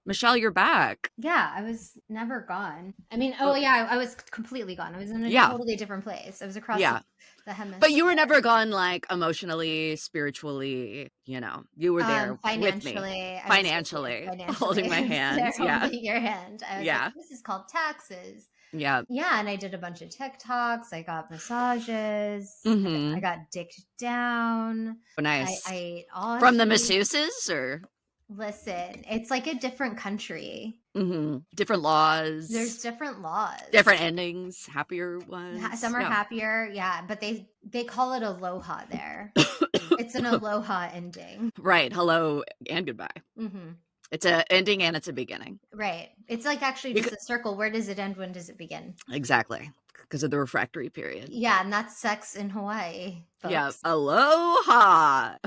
Michele, you're back. Yeah, I was never gone. I mean, oh yeah, I was completely gone. I was in a Yeah. totally different place. I was across Yeah. the But you were hemisphere. never gone like emotionally, spiritually, you were there with me. Financially, I was with you. Financially, holding Financially, my I was there hands. Yeah. holding your hand. I was like, Yeah. this is called taxes. Yeah. Yeah, and I did a bunch of TikToks. I got massages. I Mm-hmm. got dicked down. Oh, I nice. ate From the ahi. masseuses or Listen, it's like a different country. different There's laws, different laws. different endings, happier ones. Some are Yeah. happier, yeah, but they call it aloha there. It's an aloha ending. Right. Hello and goodbye. Hmm. It's a ending and it's a beginning. Right. It's like actually just a circle. Where does it end? When does it begin? Exactly. Because of the refractory period. Yeah, and that's sex in Hawaii, Yeah. folks. Aloha.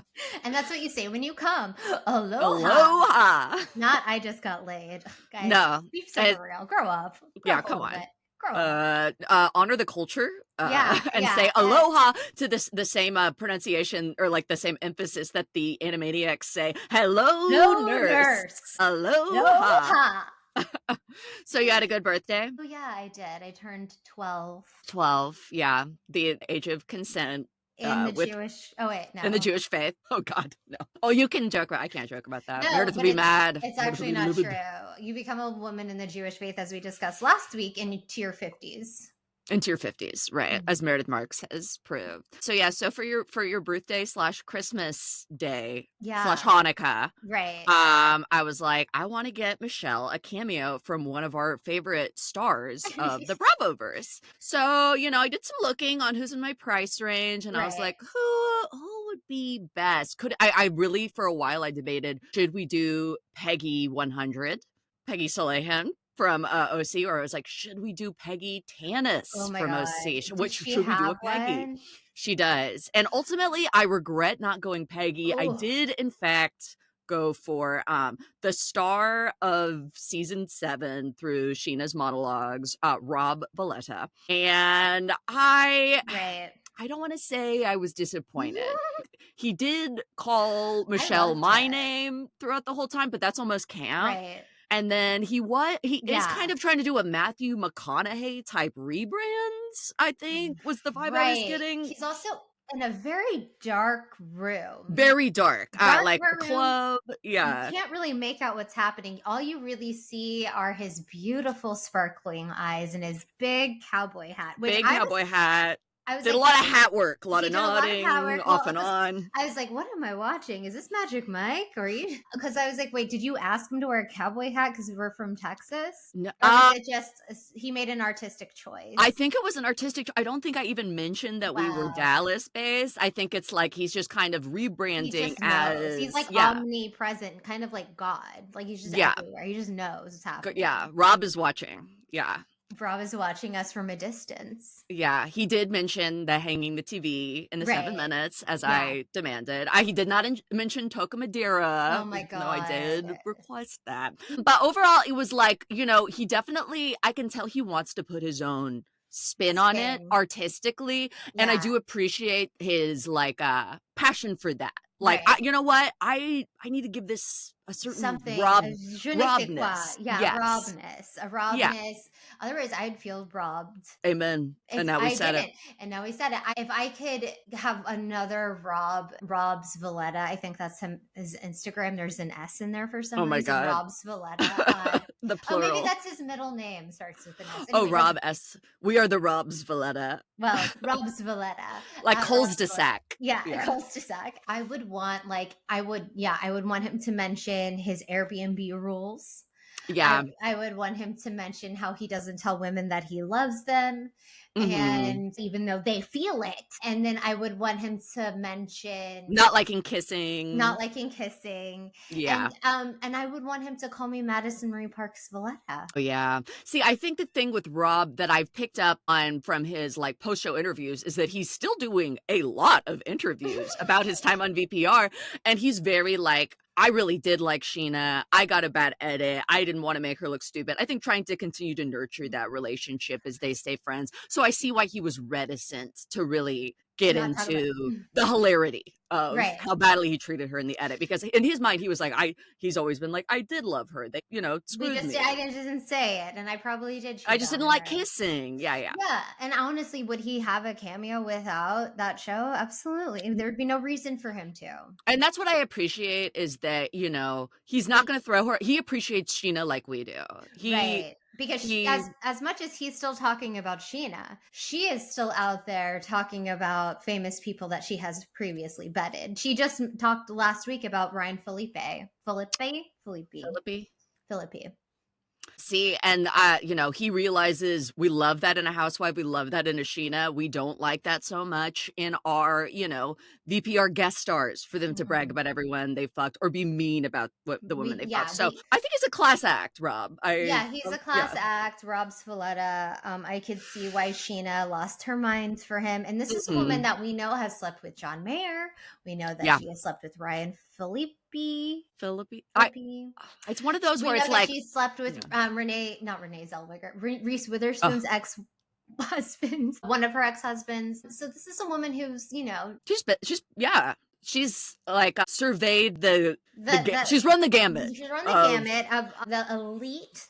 And that's what you say when you come. Aloha. Aloha. Not I just got laid. Guys, No. be super real. Grow up. Grow Yeah, up a come little on. bit. Grow up. Honor the culture Yeah, and yeah. say aloha to the same pronunciation or like the same emphasis that the Animaniacs say, hello, No nurse. nurse. Aloha. Aloha. So you had a good birthday? Oh yeah, I did. I turned 12 12, yeah. The age of consent in the with Jewish. Oh wait, in the no. Jewish faith. Oh God, no. Oh, you can joke about I can't joke about that. No, Meredith will but be mad. it's Meredith will actually be not true. livid. You become a woman in the Jewish faith, as we discussed last week, into your 50s. Into your 50s, right? As Meredith Marks has proved. So yeah, so for your birthday / Christmas day / Hanukkah, Right. I was like, I want to get Michele a cameo from one of our favorite stars of the Bravoverse. So, I did some looking on who's in my price range, and I was like, who would be best? I really, for a while, I debated, should we do Peggy 100, Peggy Salehan from OC, or I was like, should we do Peggy Tanis from God. OC? Does Should she we do a have Peggy? one? She does. And ultimately, I regret not going Peggy. I did, in fact, go for the star of season 7 through Sheena's monologues, Rob Valletta. And I don't want to say I was disappointed. He did call Michele my name throughout the whole time, but that's almost camp. Right. And then he is kind of trying to do a Matthew McConaughey type rebrands, I think, was the vibe I was getting. He's also in a very dark room. Very dark. Like a club. Yeah. You can't really make out what's happening. All you really see are his beautiful sparkling eyes and his big cowboy hat. Big cowboy hat. I was did a lot of hat work, a lot of nodding, off and on. I was like, what am I watching? Is this Magic Mike? Or because I was like, wait, did you ask him to wear a cowboy hat because we're from Texas? No, or was it just he made an artistic choice? I think it was an artistic. I don't think I even mentioned that we were Dallas based. I think it's like he's just kind of rebranding as he's like omnipresent, kind of like God. Like he's just everywhere. He just knows what's happening. Yeah, Rob is watching. Yeah. Rob is watching us from a distance. Yeah, he did mention the hanging the TV in the 7 minutes, as I demanded. He did not mention Toca Madera. Oh my God. No, I did request that. But overall, it was like, he definitely, I can tell he wants to put his own spin on it artistically. And I do appreciate his passion for that. Like, you know what? I need to give this a certain robness. Robness. A robness. Yeah. Otherwise, I'd feel robbed. Amen. And now we said it. And now we said it. If I could have another Rob's Valletta, I think that's his Instagram. There's an S in there for some reason. Oh my God. Rob's Valletta. The plural. Oh, maybe that's his middle name. Starts with an S. Anyway, Rob S. We are the Rob's Valletta. Well, Rob's Valletta. Like Cole's de Sac. Yeah, Cole's de Sac. I would want I would want him to mention his Airbnb rules. Yeah. I would want him to mention how he doesn't tell women that he loves them. And even though they feel it. And then I would want him to mention not liking kissing. Yeah. And I would want him to call me Madison Marie Parks Valletta. Oh, yeah. See, I think the thing with Rob that I've picked up on from his post-show interviews is that he's still doing a lot of interviews about his time on VPR. And he's very I really did like Sheena. I got a bad edit. I didn't want to make her look stupid. I think trying to continue to nurture that relationship as they stay friends. So I see why he was reticent to really get Not talk about into the hilarity of right. how badly he treated her in the edit, because in his mind he was like, he's always been like, I did love her. They, screwed me. I just didn't say it, and I probably did. I just didn't like kissing. Yeah. Yeah, and honestly, would he have a cameo without that show? Absolutely. There'd be no reason for him to. And that's what I appreciate, is that, he's not going to throw her. He appreciates Sheena like we do. Right. Because as much as he's still talking about Sheena, she is still out there talking about famous people that she has previously vetted. She just talked last week about Ryan Phillippe. See, and he realizes we love that in a housewife, we love that in a Sheena. We don't like that so much in our, VPR guest stars, for them to brag about everyone they fucked or be mean about the women they fucked. So I think it's a class act, Rob. He's a class act. Rob's Valletta. I could see why Sheena lost her mind for him. And this is a woman that we know has slept with John Mayer. We know that she has slept with Ryan Phillippe. It's one of those where it's like she slept with not Renee Zellweger, Reese Witherspoon's ex-husband, one of her ex-husbands. So this is a woman who's she's like surveyed she's run the gamut. She's run the gamut of the elite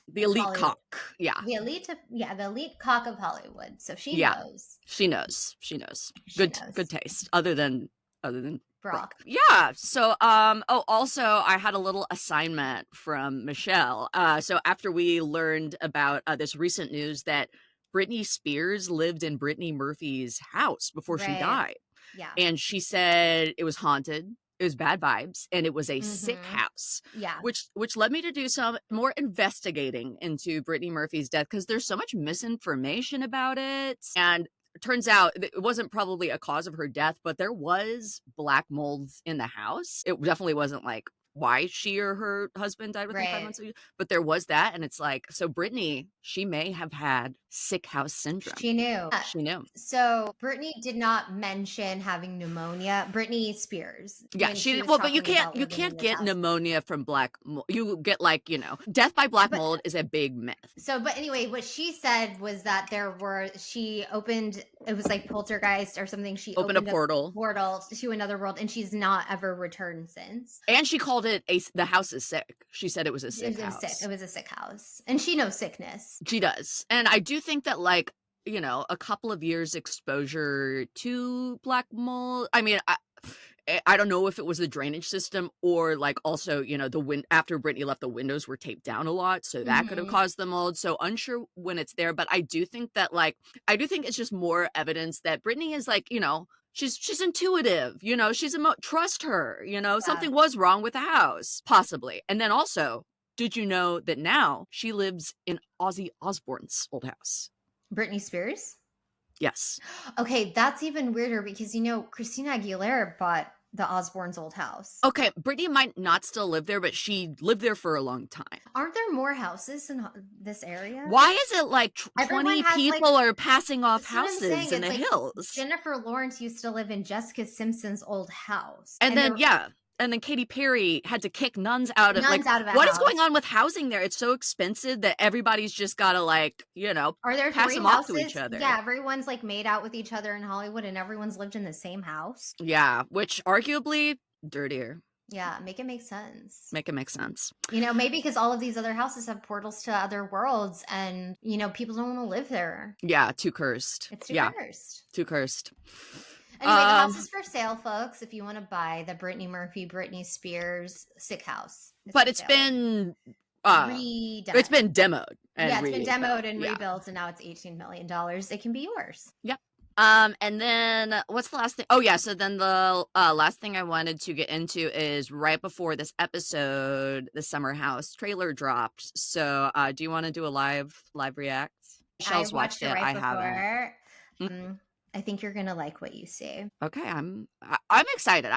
cock. The elite cock of Hollywood. So she knows. She knows. Good taste. Other than Brock. Yeah. So, also I had a little assignment from Michele. So after we learned about this recent news that Britney Spears lived in Brittany Murphy's house before she died. Yeah. And she said it was haunted. It was bad vibes, and it was a sick house. Yeah. Which led me to do some more investigating into Brittany Murphy's death, because there's so much misinformation about it. And it turns out it wasn't probably a cause of her death, but there was black mold in the house. It definitely wasn't like why she or her husband died within 5 months of you, but there was that. And it's like, so Brittany, she may have had sick house syndrome. She knew. So Brittany did not mention having pneumonia. Britney Spears. Yeah, but you can't get pneumonia from black mold. You get death by black mold is a big myth. So, but anyway, what she said was that she opened, it was like poltergeist or something. She opened a portal to another world, and she's not ever returned since. And she called it the house is sick. She said it was a sick house. It was a sick house. And she knows sickness. She does. And I do think that a couple of years exposure to black mold. I mean, I don't know if it was the drainage system or also, the wind after Britney left, the windows were taped down a lot. So that could have caused the mold. So unsure when it's there. But I do think that it's just more evidence that Britney is she's intuitive, she's trust her, something was wrong with the house, possibly. And then also, did you know that now she lives in Ozzy Osbourne's old house? Britney Spears? Yes. Okay, that's even weirder because, Christina Aguilera bought the Osbourne's old house. Okay, Britney might not still live there, but she lived there for a long time. Aren't there more houses in this area? Why is it 20 people are passing off houses in the hills? Jennifer Lawrence used to live in Jessica Simpson's old house. And then Katy Perry had to kick nuns out of what is going on with housing there? It's so expensive that everybody's just gotta are there pass them off to each other. Yeah, everyone's made out with each other in Hollywood, and everyone's lived in the same house. Yeah, which arguably dirtier. Yeah, make it make sense. Maybe because all of these other houses have portals to other worlds, and people don't want to live there. Yeah, too cursed. It's cursed. Too cursed. Anyway, the house is for sale, folks, if you want to buy the Britney Spears sick house. It's been it's been demoed. It's been demoed and rebuilt, and now it's $18 million. It can be yours. Yep. And then what's the last thing? Oh yeah, so then the last thing I wanted to get into is right before this episode, the Summer House trailer dropped. So do you want to do a live react? Michelle's watched it. I haven't. I think you're gonna like what you see. Okay, I'm excited.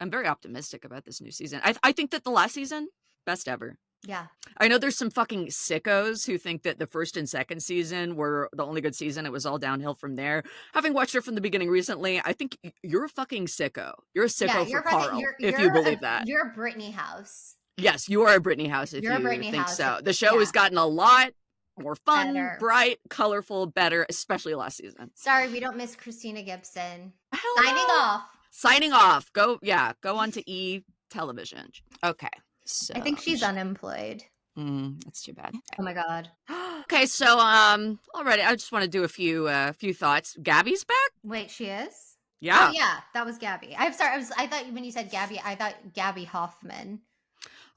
I'm very optimistic about this new season. I think that the last season, best ever. Yeah. I know there's some fucking sickos who think that the first and second season were the only good season. It was all downhill from there. Having watched it from the beginning recently, I think you're a fucking sicko. You're a sicko for Carl, if you believe that. You're a Britney house. Yes, you are a Britney house if you think so. The show has gotten a lot more fun, Better. bright, colorful, better, especially last season. Sorry, we don't miss Christina Gibson. Hell Signing no. off. Signing off. Go on to E television. Okay. So I think she's unemployed. That's too bad. Oh my God. Okay, so already I just want to do a few thoughts. Gabby's back? Wait, she is? Yeah. Oh yeah, that was Gabby. I'm sorry. I thought when you said Gabby, I thought Gabby Hoffman.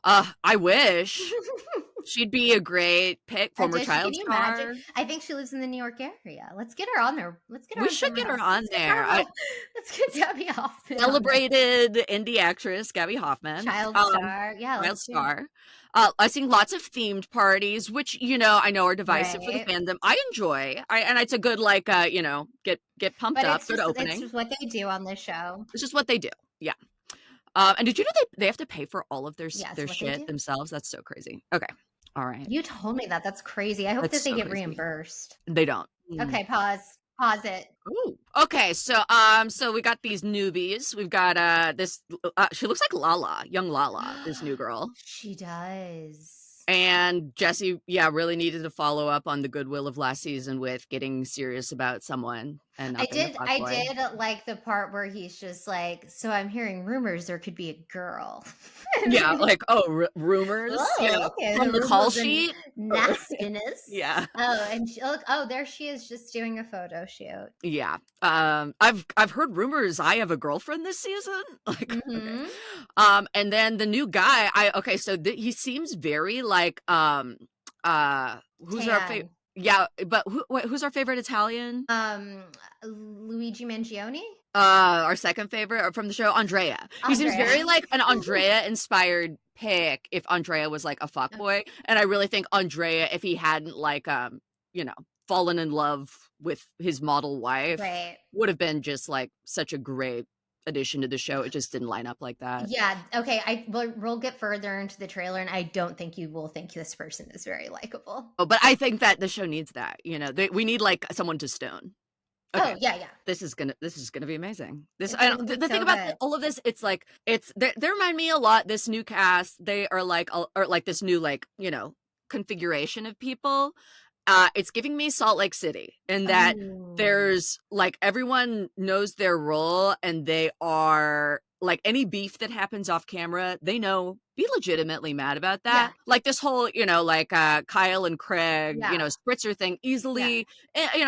I wish. She'd be a great pick, former child star. Imagine? I think she lives in the New York area. Let's get her on there. We should get her on there. Let's get Gabby Hoffman. Celebrated indie actress Gabby Hoffman. Child star. Yeah, child star. I've seen lots of themed parties, which, I know are divisive for the fandom. I enjoy. And it's a good, get pumped up. Good opening. It's just what they do on this show. It's just what they do. Yeah. And did you know they have to pay for all of their shit themselves? That's so crazy. Okay. All right. You told me that. That's crazy. I hope that they get reimbursed. They don't. Okay, pause. Pause it. Ooh. Okay, so we got these newbies. We've got this she looks like Lala, young Lala, this new girl. She does. And Jesse, really needed to follow up on the goodwill of last season with getting serious about someone. And I did like the part where he's just like, so I'm hearing rumors there could be a girl. Yeah, like, rumors. Okay. From the call sheet. Nastiness. Yeah. Oh, and there she is just doing a photo shoot. Yeah. I've heard rumors I have a girlfriend this season. Like, okay. And then the new guy, so he seems very like, who's our favorite? Yeah, but who's our favorite Italian? Luigi Mangione? Our second favorite from the show, Andrea. He seems very like an Andrea-inspired pick if Andrea was like a fuckboy. And I really think Andrea, if he hadn't fallen in love with his model wife, would have been just like such a great addition to the show. It just didn't line up like that. Yeah. Okay. We'll get further into the trailer, and I don't think you will think this person is very likable. Oh, but I think that the show needs that. We need like someone to stone. Okay. Oh yeah. This is gonna be amazing. The thing about all of this, it's like they remind me a lot. This new cast, they are like this new configuration of people. It's giving me Salt Lake City in that there's like everyone knows their role and they are like any beef that happens off camera, they know, be legitimately mad about that. Yeah. Like this whole, Kyle and Craig, spritzer thing easily,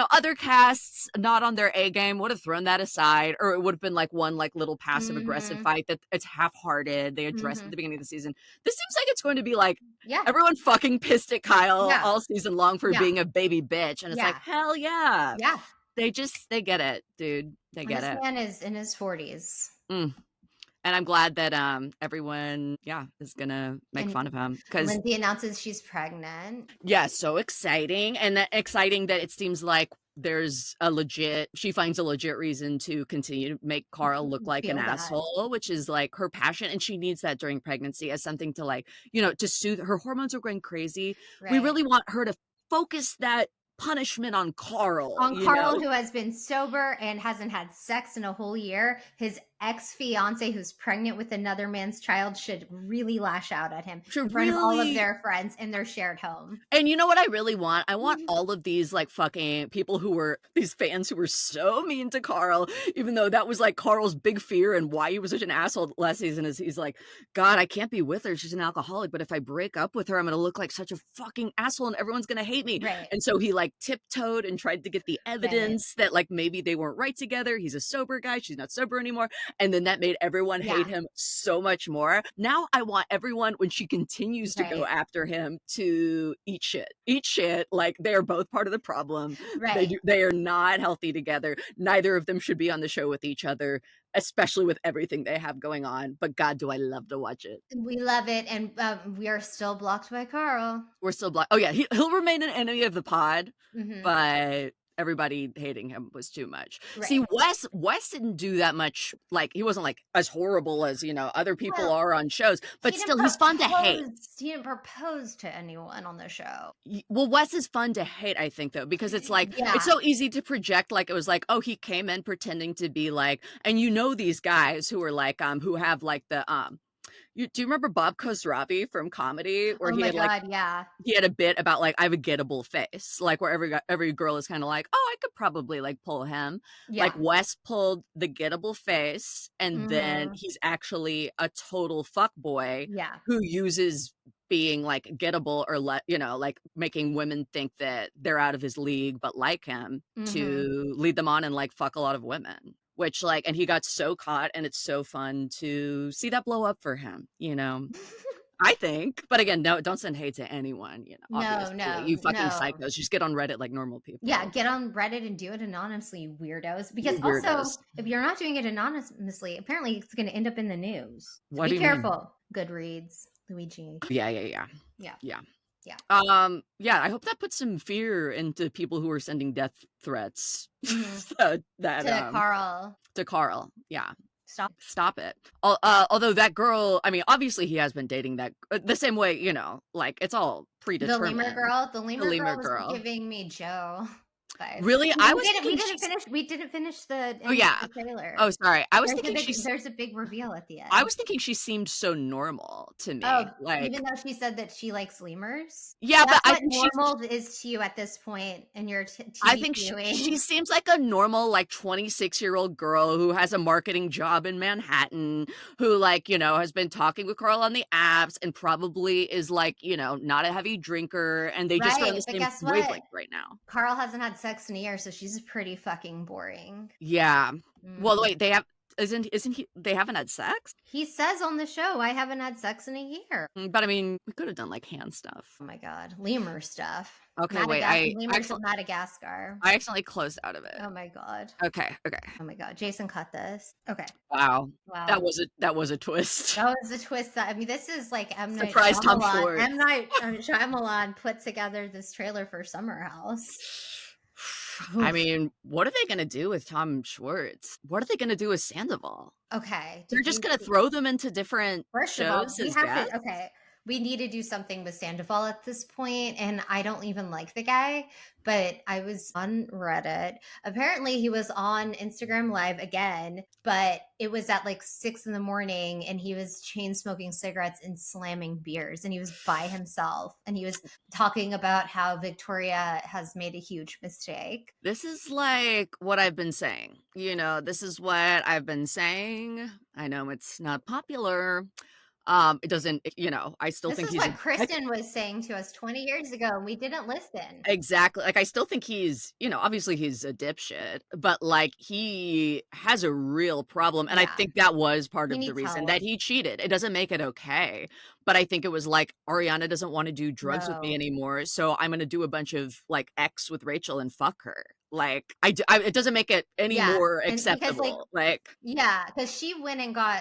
other casts not on their A game would have thrown that aside, or it would have been like one like little passive aggressive fight that it's half-hearted. They addressed at the beginning of the season. This seems like it's going to be like everyone fucking pissed at Kyle all season long for being a baby bitch. And it's like, hell yeah. Yeah. They get it, dude. They get it. This man is in his 40s. And I'm glad that everyone, is gonna make fun of him because Lindsay announces she's pregnant. Yeah, so exciting, and exciting that it seems like she finds a legit reason to continue to make Carl look like an asshole, which is like her passion, and she needs that during pregnancy as something to like, to soothe her hormones are going crazy. Right. We really want her to focus that punishment on Carl. Who has been sober and hasn't had sex in a whole year. His ex-fiance who's pregnant with another man's child should really lash out at him in front of all of their friends in their shared home. And you know what I really want? I want all of these like fucking people these fans who were so mean to Carl, even though that was like Carl's big fear and why he was such an asshole last season is he's like, God, I can't be with her. She's an alcoholic. But if I break up with her, I'm going to look like such a fucking asshole and everyone's going to hate me. Right. And so he like tiptoed and tried to get the evidence that like maybe they weren't right together. He's a sober guy. She's not sober anymore. And then that made everyone hate him so much more. Now I want everyone, when she continues to go after him, to eat shit. Like they are both part of the problem. Right. They are not healthy together. Neither of them should be on the show with each other, especially with everything they have going on. But God, do I love to watch it. We love it. And we are still blocked by Carl. We're still blocked. Oh yeah, he'll remain an enemy of the pod, but everybody hating him was too much. Right. See, Wes didn't do that much. Like he wasn't like as horrible as other people are on shows, but still he's fun to hate. He didn't propose to anyone on the show. Well, Wes is fun to hate, I think, though, because it's like it's so easy to project. Like it was like, oh, he came in pretending to be like, and these guys who are like who have like the Do you remember Bob Khosravi from comedy where Oh he my had like God, yeah. he had a bit about like I have a gettable face, like where every girl is kind of like, oh, I could probably like pull him. Like Yeah. Wes pulled the gettable face, and then Mhm. he's actually a total fuck boy Yeah. who uses being like gettable or like making women think that they're out of his league but like him Mhm. to lead them on and like fuck a lot of women. Which like, and he got so caught, and it's so fun to see that blow up for him, I think. But again, no, don't send hate to anyone, No, obviously. no, You fucking no. psychos. Just get on Reddit like normal Yeah, people. get on Reddit and do it anonymously, you weirdos. Because You also, weirdos. if you're not doing it anonymously, apparently it's going to end up in the news. So What be do you mean? careful. Goodreads, Luigi. Yeah, yeah, yeah. Yeah, Yeah. yeah. Yeah, I hope that puts some fear into people who are sending death threats Hmm. that To Carl. to Carl. Yeah. Stop. Stop it. Although that girl, I mean, obviously he has been dating that the same way, like it's all The lemur predetermined. girl. The The lemur girl lemur was girl. giving me Joe vibes. Really? We I we was didn't we thinking didn't she's finish we didn't finish the Oh end of yeah. the trailer. Oh, sorry. There's a big reveal at the I end. was thinking she seemed so normal to Oh, me. Like, even though she said that she likes lemurs? yeah, but That's I what think normal is to you at this point in your I TV think she viewing. seems like a normal, like 26-year-old girl who has a marketing job in Manhattan, who like, has been talking with Carl on the apps and probably is like, not a heavy drinker, and they just are on Right, the but same guess what? wavelength right now. Carl hasn't had sex in a year, so she's pretty fucking boring. Yeah. Well, Mhm. wait, isn't he they haven't had sex? He says on the show, "I haven't had sex in a year." But I mean, we could have done like hand Oh stuff. my god, lemur stuff. Okay, wait, Lemurs of Madagascar. I accidentally closed out of it. Oh my god. Okay, okay. Oh my god, Jason cut this. Okay. Wow. Wow. That was a twist. That was the twist that I mean, this is like Surprise Tom Schwartz. M. Night Shyamalan put together this trailer for Summer House. I Oof. mean, what are they gonna do with Tom Schwartz? What are they gonna do with Sandoval? Okay. They're just gonna throw them into different First of all, shows we as have guests? to okay. We need to do something with Sandoval at this point, and I don't even like the guy, but I was on Reddit. Apparently, he was on Instagram Live again, but it was at like 6 in the morning, and he was chain smoking cigarettes and slamming beers, and he was by himself, and he was talking about how Victoria has made a huge mistake. This is like what I've been saying. This is what I've been saying. I know it's not popular. It doesn't, I still This think is he's what Kristen was saying to us 20 years ago, and we didn't listen. exactly. Like, I still think he's, obviously he's a dipshit, but like he has a real problem. And I Yeah, think that was part he of the needs reason help. that he cheated. It doesn't make it okay. But I think it was like, Ariana doesn't want to do drugs with me No. anymore. So I'm going to do a bunch of like X with Rachel and fuck her. Like, it doesn't make it any Yeah, more and because like acceptable. Like, yeah, because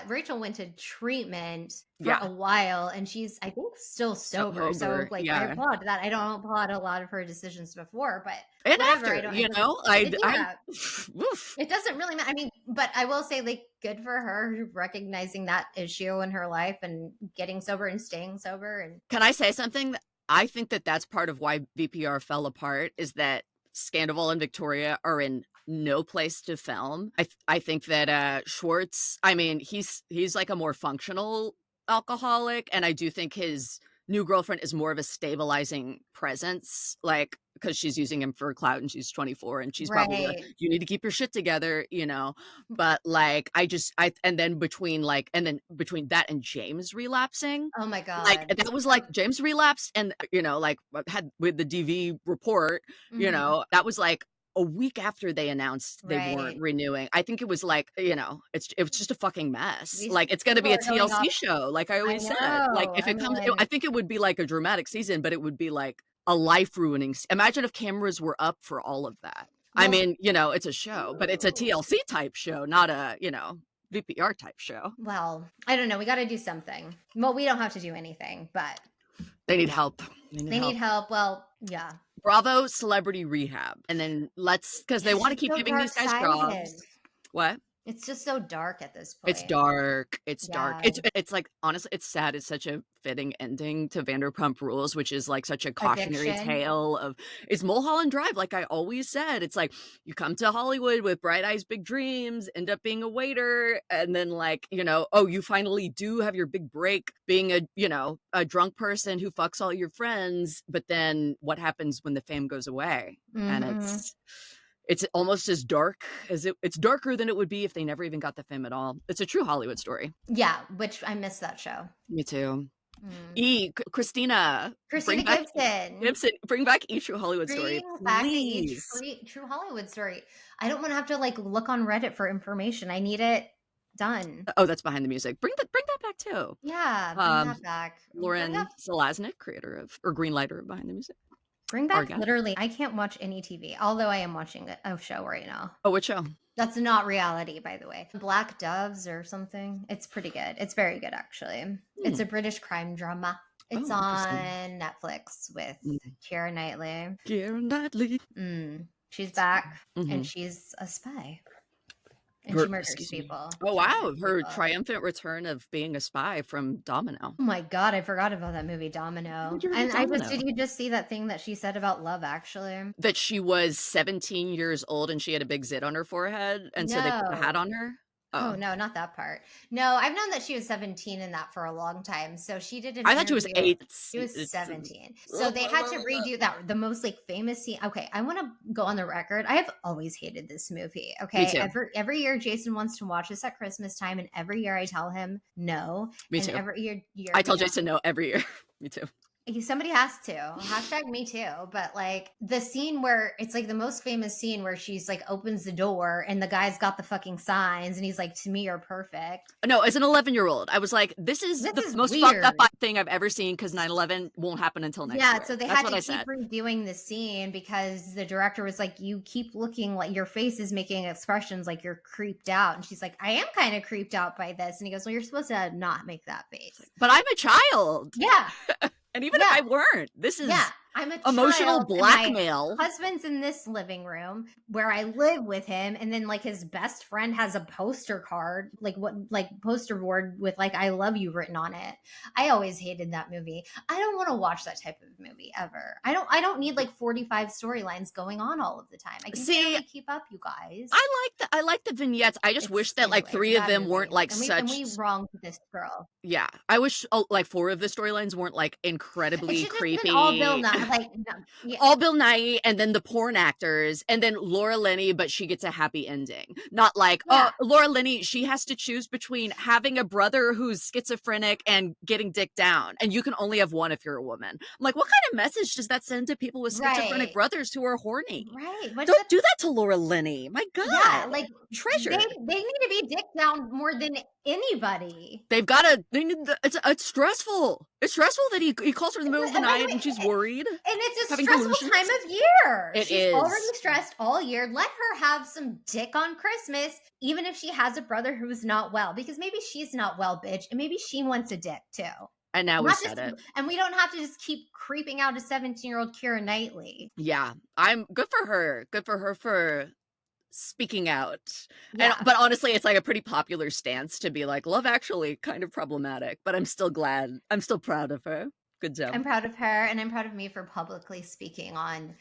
Rachel went to treatment for yeah, a while, and she's I think still sober. So sober. like I Yeah. applaud that. I don't applaud a lot of her decisions before, but And whatever. after, Yeah, oof. it doesn't really matter. I mean, but I will say like good for her recognizing that issue in her life and getting sober and staying sober. And Can I say something? I think that that's part of why VPR fell apart is that Scandival and Victoria are in no place to film. I think that Schwartz, I mean, he's like a more functional alcoholic, and I do think his new girlfriend is more of a stabilizing presence, like because she's using him for clout and she's 24 and she's probably like, right. you need to keep your shit together. But like and then between that and James relapsing, Oh my like, god. that was, like, James relapsed and, like, had with the DV report, Mhm. that was, like, a week after they announced they weren't Right. renewing. I think it was, like, it was just a fucking mess. These Like, it's gonna people be a are going TLC off. show, like I I always said. Like, know. if I it comes mean, I think it would be, like, a dramatic season, but it would be, like, a life-ruining imagine if cameras were up for all of that. I well, mean, it's a show, but it's a TLC type show, not a, VPR type show. well, I don't know. We got to do something. Well, we don't have to do anything, but They need help. They need they help. need help. Well, yeah. Bravo Celebrity Rehab. And then because they want to It's keep so giving these guys jobs. dark-sided. What? It's just so dark at this It's point. dark. It's dark. Yeah. It's like, honestly, it's sad. It's such a fitting ending to Vanderpump Rules, which is like such a cautionary Addiction. tale of it's Mulholland Drive. Like I always said, it's like you come to Hollywood with bright eyes, big dreams, end up being a waiter, and then like, oh, you finally do have your big break being a drunk person who fucks all your friends. But then what happens when the fame goes away? And Mm-hmm. it's almost as dark as it's darker than it would be if they never even got the fame at all. It's a true Hollywood story. Yeah, which I miss that show. Me too. Mm. Christina, Christina Gibson. bring back E True Hollywood Story, Bring back please. true Hollywood story. I don't want to have to like look on Reddit for information. I need it done. Oh, that's behind the music. Bring that back too. Yeah, bring that back. Lauren Selaznick, creator of or greenlighter of Behind the Music. Bring back literally. I can't watch any TV, although I am watching a show right now. Oh, what show? That's not reality, by the way. Black Doves or something. It's pretty good. It's very good, actually. It's a British crime drama. It's on Netflix with Keira Knightley. Keira Knightley. She's back, and she's a spy. And she murders people. Oh, wow. Her triumphant return of being a spy from Domino. Oh my God, I forgot about that movie, Domino. And did you just see that thing that she said about Love, actually? That she was 17 years old and she had a big zit on her forehead, and so they put a hat on her? Oh, no, not that part. No, I've known that she was 17 in that for a long time. So she did I thought she was 8. She was 17. So they had to redo that. The most like famous scene. Okay, I want to go on the record. I have always hated this movie. Okay. Me too. Every year Jason wants to watch this at Christmas time, and every year I tell him no. Me too. Every year I tell Jason no every year. Me too. Somebody has to. Hashtag me too. But like the scene where it's like the most famous scene where she's like opens the door and the guy's got the fucking signs and he's like, to me, you're perfect. No, as an 11-year-old, I was like, this is the most weird. fucked up thing I've ever seen because 9/11 won't happen until next year. Yeah, so they had to keep redoing the scene because the director was like, you keep looking like your face is making expressions like you're creeped out. And she's like, I am kind of creeped out by this. And he goes, well, you're supposed to not make that face. But I'm a child. Yeah. And even if I weren't, this is I'm a emotional blackmail. My husband's in this living room where I live with him, and then like his best friend has a poster card, poster board with like "I love you" written on it. I always hated that movie. I don't want to watch that type of movie ever. I don't need like 45 storylines going on all of the time. I can barely keep up, you guys. I like the vignettes. I just wish that like 3 of them weren't like and we wronged this girl. Yeah, I wish like 4 of the storylines weren't like incredibly creepy. All Bill Nye, all Bill Nye, and then the porn actors, and then Laura Linney, but she gets a happy ending. Not like, oh, Laura Linney, she has to choose between having a brother who's schizophrenic and getting dick down, and you can only have one if you're a woman. I'm like, what kind of message does that send to people with schizophrenic brothers who are horny? Right. Don't do that to Laura Linney. My God. Yeah, like treasure. They need to be dick down more than anybody. It's stressful. It's stressful that he calls her in the middle of the night and she's worried. And it's a stressful time of year. She's already stressed all year. Let her have some dick on Christmas, even if she has a brother who's not well, because maybe she's not well, bitch, and maybe she wants a dick too. And now we said it. And we don't have to just keep creeping out a 17-year-old Keira Knightley. Yeah, I'm good for her. Good for her for speaking out. Yeah. But honestly, it's like a pretty popular stance to be like, Love Actually, kind of problematic, but I'm still glad. I'm still proud of her. Good job. I'm proud of her, and I'm proud of me for publicly speaking on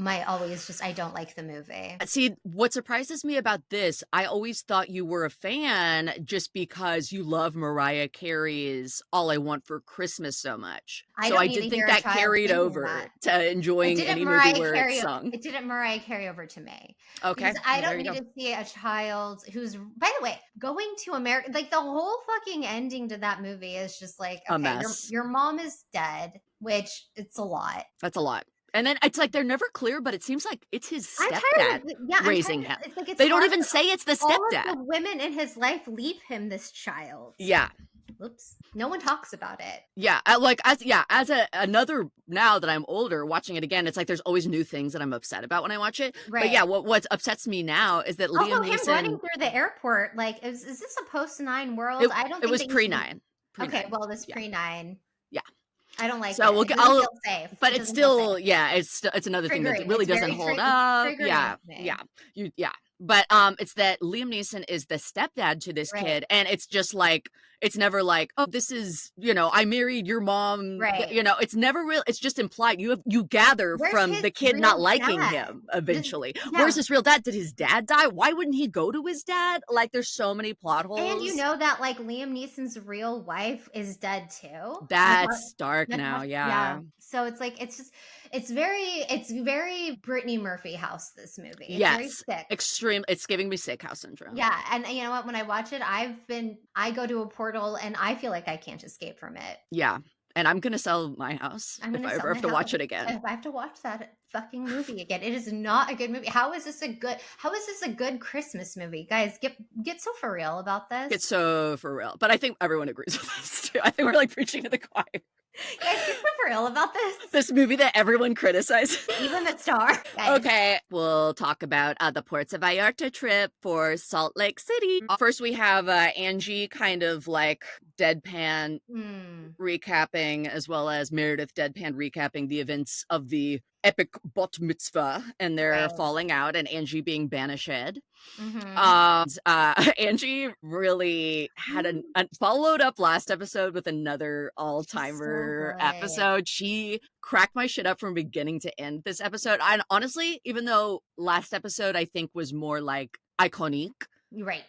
I don't like the movie. See, what surprises me about this, I always thought you were a fan just because you love Mariah Carey's All I Want for Christmas so much. So I did think that carried over to enjoying any movie where it's sung. It didn't Mariah carry over to me. Okay. I don't need to see a child who's, by the way, going to America. Like the whole fucking ending to that movie is just like, okay, a mess. Your mom is dead, which it's a lot. That's a lot. And then it's like they're never clear, but it seems like it's his stepdad raising him. They don't even say it's the stepdad. All of the women in his life leave him this child. Yeah. Oops. No one talks about it. Yeah. Another, now that I'm older, watching it again, it's like there's always new things that I'm upset about when I watch it. Right. But yeah, what upsets me now is that Liam Neeson. Him running through the airport, like, is this a post-9 world? It was pre-9. Okay, well, this pre-9. Yeah. I don't like so it. I'll feel safe. But it's still, it's another thing that really doesn't hold up. Yeah. But it's that Liam Neeson is the stepdad to this kid, and it's just like, it's never like, oh, this is, I married your mom. Right. It's never real. It's just implied. You gather from the kid not liking him eventually. Where's his real dad? Did his dad die? Why wouldn't he go to his dad? Like, there's so many plot holes. And you know that like Liam Neeson's real wife is dead too. That's dark now. Yeah. So it's like, it's very Brittany Murphy house, this movie. It's yes. very sick. Extreme. It's giving me sick house syndrome. Yeah. And you know what? When I watch it, I go to a portal and I feel like I can't escape from it. Yeah. And I'm going to sell my house if I ever have to watch it again. If I have to watch that fucking movie again. It is not a good movie. How is this a good Christmas movie? Guys, get so for real about this. Get so for real. But I think everyone agrees with us too. I think we're like preaching to the choir. Guys, get so for real about this. This movie that everyone criticizes. Even the star. Guys. Okay, we'll talk about the Puerto Vallarta trip for Salt Lake City. First, we have Angie kind of like deadpan recapping, as well as Meredith deadpan recapping the events of the epic bat mitzvah and their falling out, and Angie being banished. Angie really had followed up last episode with another all-timer episode. She cracked my shit up from beginning to end this episode. And honestly, even though last episode I think was more like iconic, right,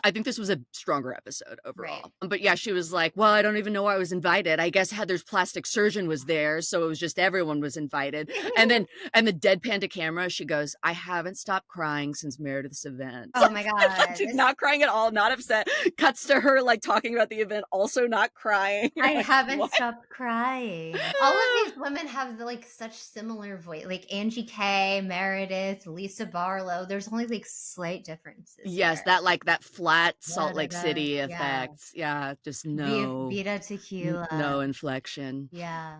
I think this was a stronger episode overall. But yeah, she was like, well, I don't even know why I was invited. I guess Heather's plastic surgeon was there, so it was just everyone was invited. And the deadpan to camera, she goes, I haven't stopped crying since Meredith's event. Oh my god. She's not crying at all, not upset. Cuts to her like talking about the event, also not crying. I haven't stopped crying. All of these women have like such similar voice, like Angie K, Meredith, Lisa Barlow. There's only like slight differences. Yes. That flat Salt Lake City effect. Yeah, just no Vida Tequila. No inflection. Yeah.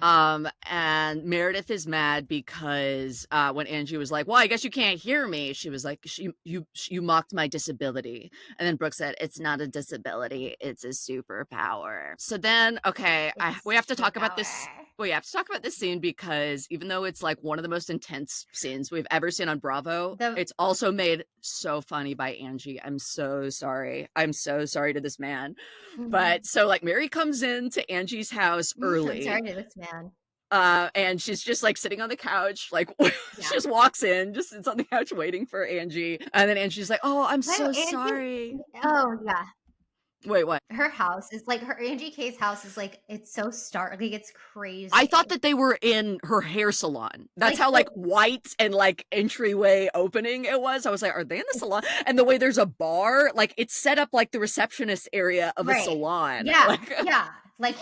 And Meredith is mad because when Angie was like, well, I guess you can't hear me, she was like, you mocked my disability. And then Brooke said, it's not a disability, it's a superpower. So then, okay, we have to talk about this. Well, you have to talk about this scene because even though it's like one of the most intense scenes we've ever seen on Bravo, it's also made so funny by Angie. I'm so sorry. I'm so sorry to this man. But so like Mary comes into Angie's house early. I'm sorry to this man. And she's just like sitting on the couch, like she just walks in, just sits on the couch waiting for Angie. And then Angie's like, oh, I'm so sorry. Oh, yeah. Wait, what? Her house is like, her Angie K's house is like, it's so stark, like it's crazy. I thought that they were in her hair salon. That's how like white and like entryway opening it was. I was like, are they in the salon? And the way there's a bar, like it's set up like the receptionist area of a salon. Yeah, yeah.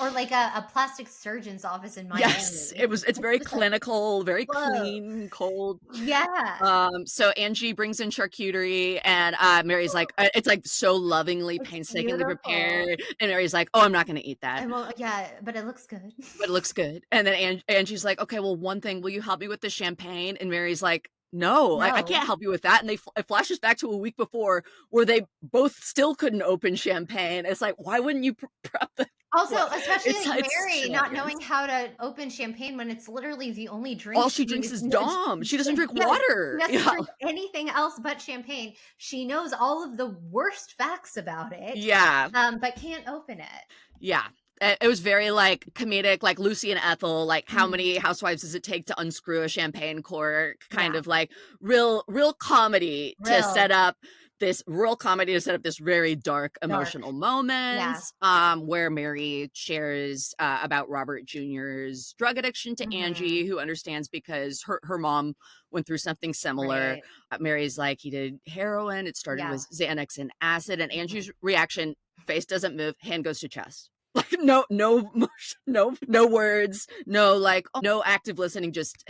Or like a plastic surgeon's office in Miami. Yes, it's very clinical, very clean, cold. Yeah. So Angie brings in charcuterie, and Mary's like, it's like so lovingly, painstakingly prepared, and Mary's like, oh, I'm not going to eat that. Well, yeah, but it looks good. But it looks good. And then Angie's like, okay, well, one thing, will you help me with the champagne? And Mary's like, no. I can't help you with that. And it flashes back to a week before where they both still couldn't open champagne. It's like, why wouldn't you prep the... Also, especially Mary not knowing how to open champagne when it's literally the only drink. All she drinks is Dom. She doesn't drink water. She doesn't drink anything else but champagne. She knows all of the worst facts about it. Yeah. But can't open it. Yeah. It was very like comedic, like Lucy and Ethel, like how many housewives does it take to unscrew a champagne cork? Kind of like real comedy to set up this very dark emotional moment. Where Mary shares about Robert Jr.'s drug addiction to Angie, who understands because her mom went through something similar. Mary's like, he did heroin. It started with Xanax and acid. And Angie's reaction, face doesn't move, hand goes to chest. Like no words, no like no active listening, just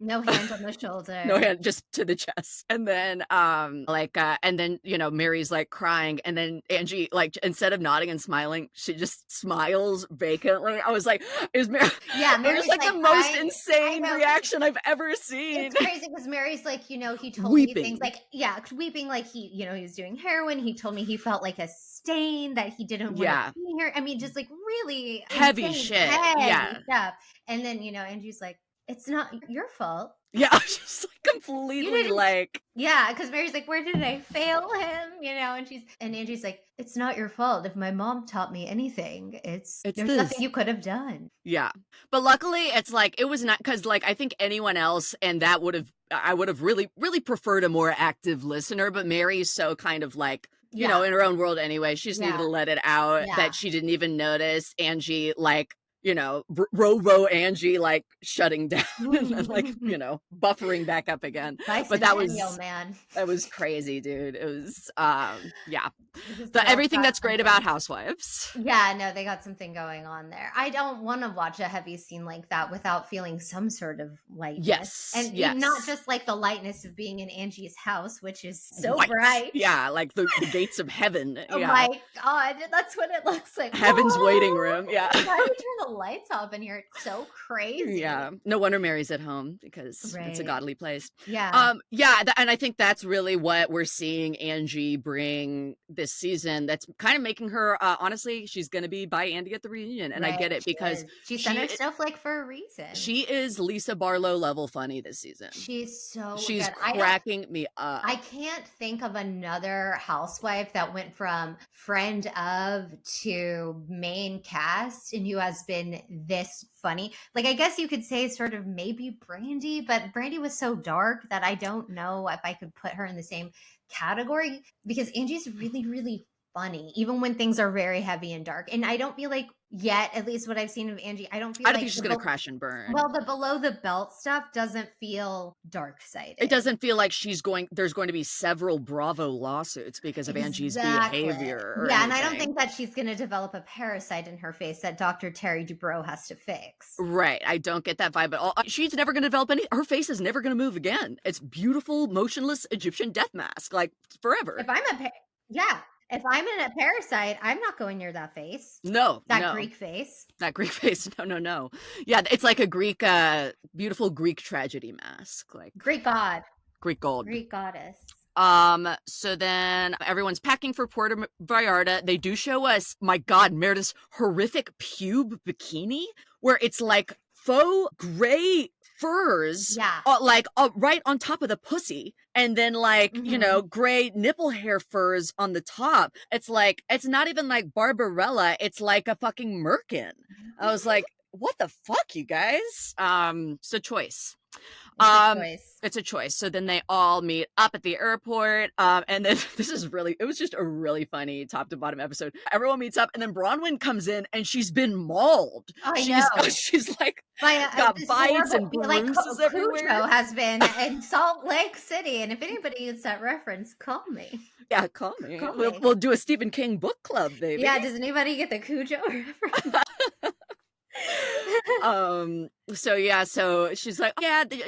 no hand on the shoulder, no hand, just to the chest. And then and then Mary's like crying, and then Angie, like, instead of nodding and smiling, she just smiles vacantly. I was like, Mary's like the most insane reaction I've ever seen. It's crazy because Mary's like, he told me things like, weeping, like he was doing heroin. He told me he felt like a stain, that he didn't want to be here. I mean, just like really heavy shit. Stuff. And then Angie's like, it's not your fault. Yeah, she's like completely like. Yeah, because Mary's like, where did I fail him? And Angie's like, it's not your fault. If my mom taught me anything, there's nothing you could have done. Yeah. But luckily it's like, it was not, because like I think anyone else, and I would have really, really preferred a more active listener, but Mary's so kind of like, in her own world anyway, she just needed to let it out that she didn't even notice Angie, like, row Angie, like shutting down and like, buffering back up again. But that was crazy, dude. It was, everything that's great about Housewives. Yeah, no, they got something going on there. I don't want to watch a heavy scene like that without feeling some sort of lightness. Yes. And not just like the lightness of being in Angie's house, which is so bright. Yeah, like the gates of heaven. Oh my God, that's what it looks like. Heaven's waiting room. Yeah. Why do you turn the lights off in here? It's so crazy. Yeah. No wonder Mary's at home, because it's a godly place. Yeah. And I think that's really what we're seeing Angie bring this season. That's kind of making her, honestly, she's going to be by Andy at the reunion. And I get it, because she sent her snowflake for a reason. She is Lisa Barlow level funny this season. She's She's cracking me up. I can't think of another housewife that went from friend of to main cast and who has been this funny. Like, I guess you could say sort of maybe Brandy, but Brandy was so dark that I don't know if I could put her in the same category, because Angie's really, really funny, even when things are very heavy and dark. And I don't feel like yet, at least what I've seen of Angie, I don't think she's going to crash and burn. Well, the below the belt stuff doesn't feel dark-sided. It doesn't feel like there's going to be several Bravo lawsuits because of Angie's behavior. And I don't think that she's going to develop a parasite in her face that Dr. Terry Dubrow has to fix. Right. I don't get that vibe at all. She's never going to develop her face is never going to move again. It's beautiful, motionless Egyptian death mask, like forever. If I'm in a parasite, I'm not going near that face. No. Greek face. That Greek face. No. Yeah, it's like a Greek, beautiful Greek tragedy mask. Like Greek god. Greek gold. Greek goddess. So then everyone's packing for Puerto Vallarta. They do show us, my God, Meredith's horrific pube bikini, where it's like faux gray furs, right on top of the pussy, and then like gray nipple hair furs on the top. It's like, it's not even like Barbarella, it's like a fucking merkin. I was like, what the fuck, you guys? It's a choice. It's a choice. So then they all meet up at the airport, and then it was just a really funny top to bottom episode. Everyone meets up, and then Bronwyn comes in, and she's been mauled. She's like got bites and bruises everywhere. Cujo has been in Salt Lake City, and if anybody gets that reference, call me. Yeah, call me. We'll do a Stephen King book club, baby. Yeah, does anybody get the Cujo reference? So she's like,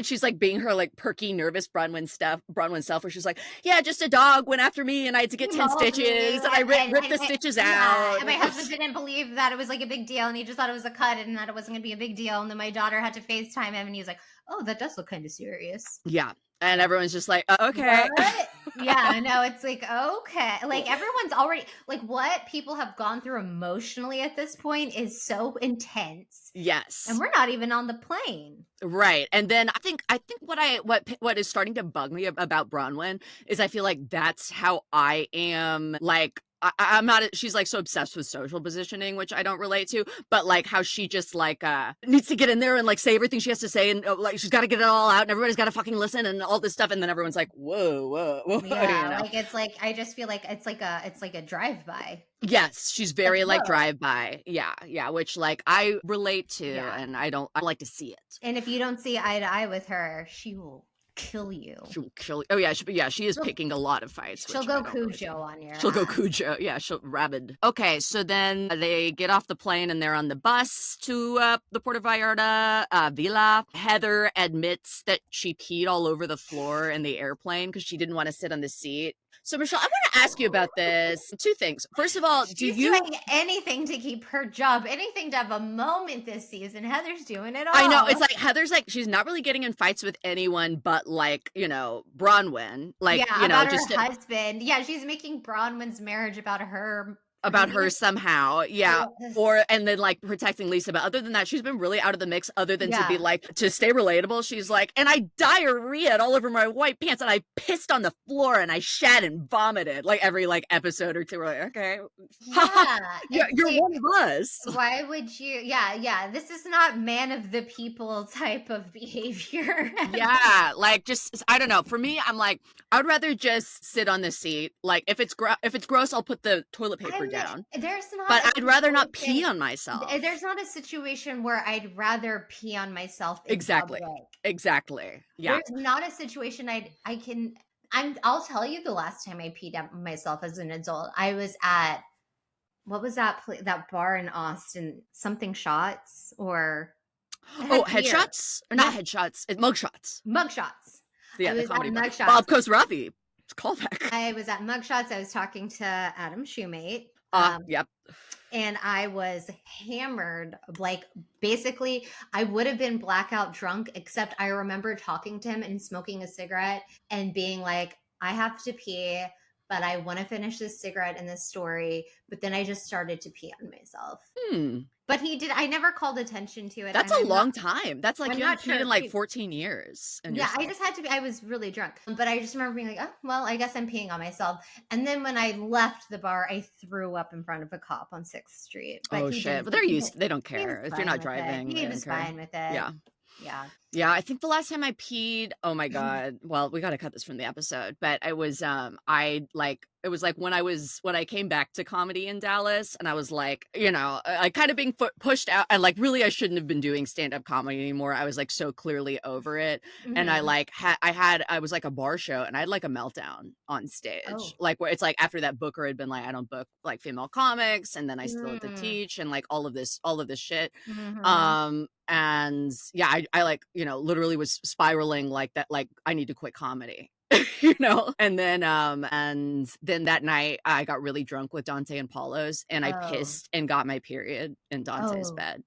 she's like being her like perky, nervous Bronwyn self, where she's like, yeah, just a dog went after me and I had to get 10 stitches and I ripped the stitches out. And my husband didn't believe that it was like a big deal, and he just thought it was a cut and that it wasn't gonna be a big deal. And then my daughter had to FaceTime him and he was like, oh, that does look kind of serious. Yeah. And everyone's just like, okay. What? Yeah, no, it's like, okay. Like, everyone's already, like, what people have gone through emotionally at this point is so intense. Yes. And we're not even on the plane. Right. And then I think what is starting to bug me about Bronwyn is I feel like that's how I am, like, I'm not, she's like so obsessed with social positioning, which I don't relate to, but like how she just like needs to get in there and like say everything she has to say, and like she's got to get it all out and everybody's got to fucking listen and all this stuff, and then everyone's like, whoa. Yeah, like it's like, I just feel like it's like a drive-by. Yes, she's very like drive-by. Yeah, which like I relate to, and I like to see it. And if you don't see eye to eye with her, she will kill you. She'll kill you. Oh yeah, she is picking a lot of fights. She'll go Cujo on your She'll go Cujo. Yeah, she'll rabid. Okay, so then they get off the plane and they're on the bus to the Puerto Vallarta villa. Heather admits that she peed all over the floor in the airplane because she didn't want to sit on the seat. So, Michele, I want to ask you about this. Two things. First of all, She's doing anything to keep her job, anything to have a moment this season. Heather's doing it all. I know. It's like Heather's like, she's not really getting in fights with anyone but like, Bronwyn. Like, about her husband. Yeah, she's making Bronwyn's marriage about her about her somehow. Yeah. Yes. And then like protecting Lisa. But other than that, she's been really out of the mix other than to be Yeah. like, to stay relatable. She's like, and I diarrheaed all over my white pants and I pissed on the floor and I shat and vomited like every like episode or two. We're like, okay. Yeah. You're like, one of us. why would you? Yeah. This is not man of the people type of behavior. Yeah, like just I don't know. For me, I'm like I would rather just sit on the seat. Like if it's gross, I'll put the toilet paper down. There's not, But I'd rather not pee on myself. There's not a situation where I'd rather pee on myself. Exactly. Yeah. There's not a situation I'll tell you the last time I peed on myself as an adult. I was at, what was that that bar in Austin? Something Shots or Headshots? Or not headshots. Mugshots. Mugshots. Yeah, I the was comedy at bar. Mugshots. Bob Cosravi. It's callback. I was at Mugshots. I was talking to Adam Shoemate. Yep. And I was hammered. Like, basically, I would have been blackout drunk, except I remember talking to him and smoking a cigarette and being like, I have to pee, but I want to finish this cigarette and this story. But then I just started to pee on myself. But I never called attention to it. That's a long time. That's like you haven't peed in like 14 years. Yeah, I just had to be, I was really drunk. But I just remember being like, oh, well, I guess I'm peeing on myself. And then when I left the bar, I threw up in front of a cop on 6th Street. But shit. But they're used, they don't care. If you're not driving. He was fine with it. Yeah. Yeah. Yeah, I think the last time I peed, oh my God. Well, we got to cut this from the episode, but it was it was like when I came back to comedy in Dallas and I was like, you know, I kind of being pushed out and like really I shouldn't have been doing stand-up comedy anymore. I was like so clearly over it. And I like I was like a bar show and I had like a meltdown on stage. Like where it's like after that booker had been like, I don't book like female comics and then I still had to teach and like all of this shit. And yeah, I like, you know, literally was spiraling like that, like I need to quit comedy. You know, and then that night I got really drunk with Dante and Paulo's and I pissed and got my period in Dante's bed.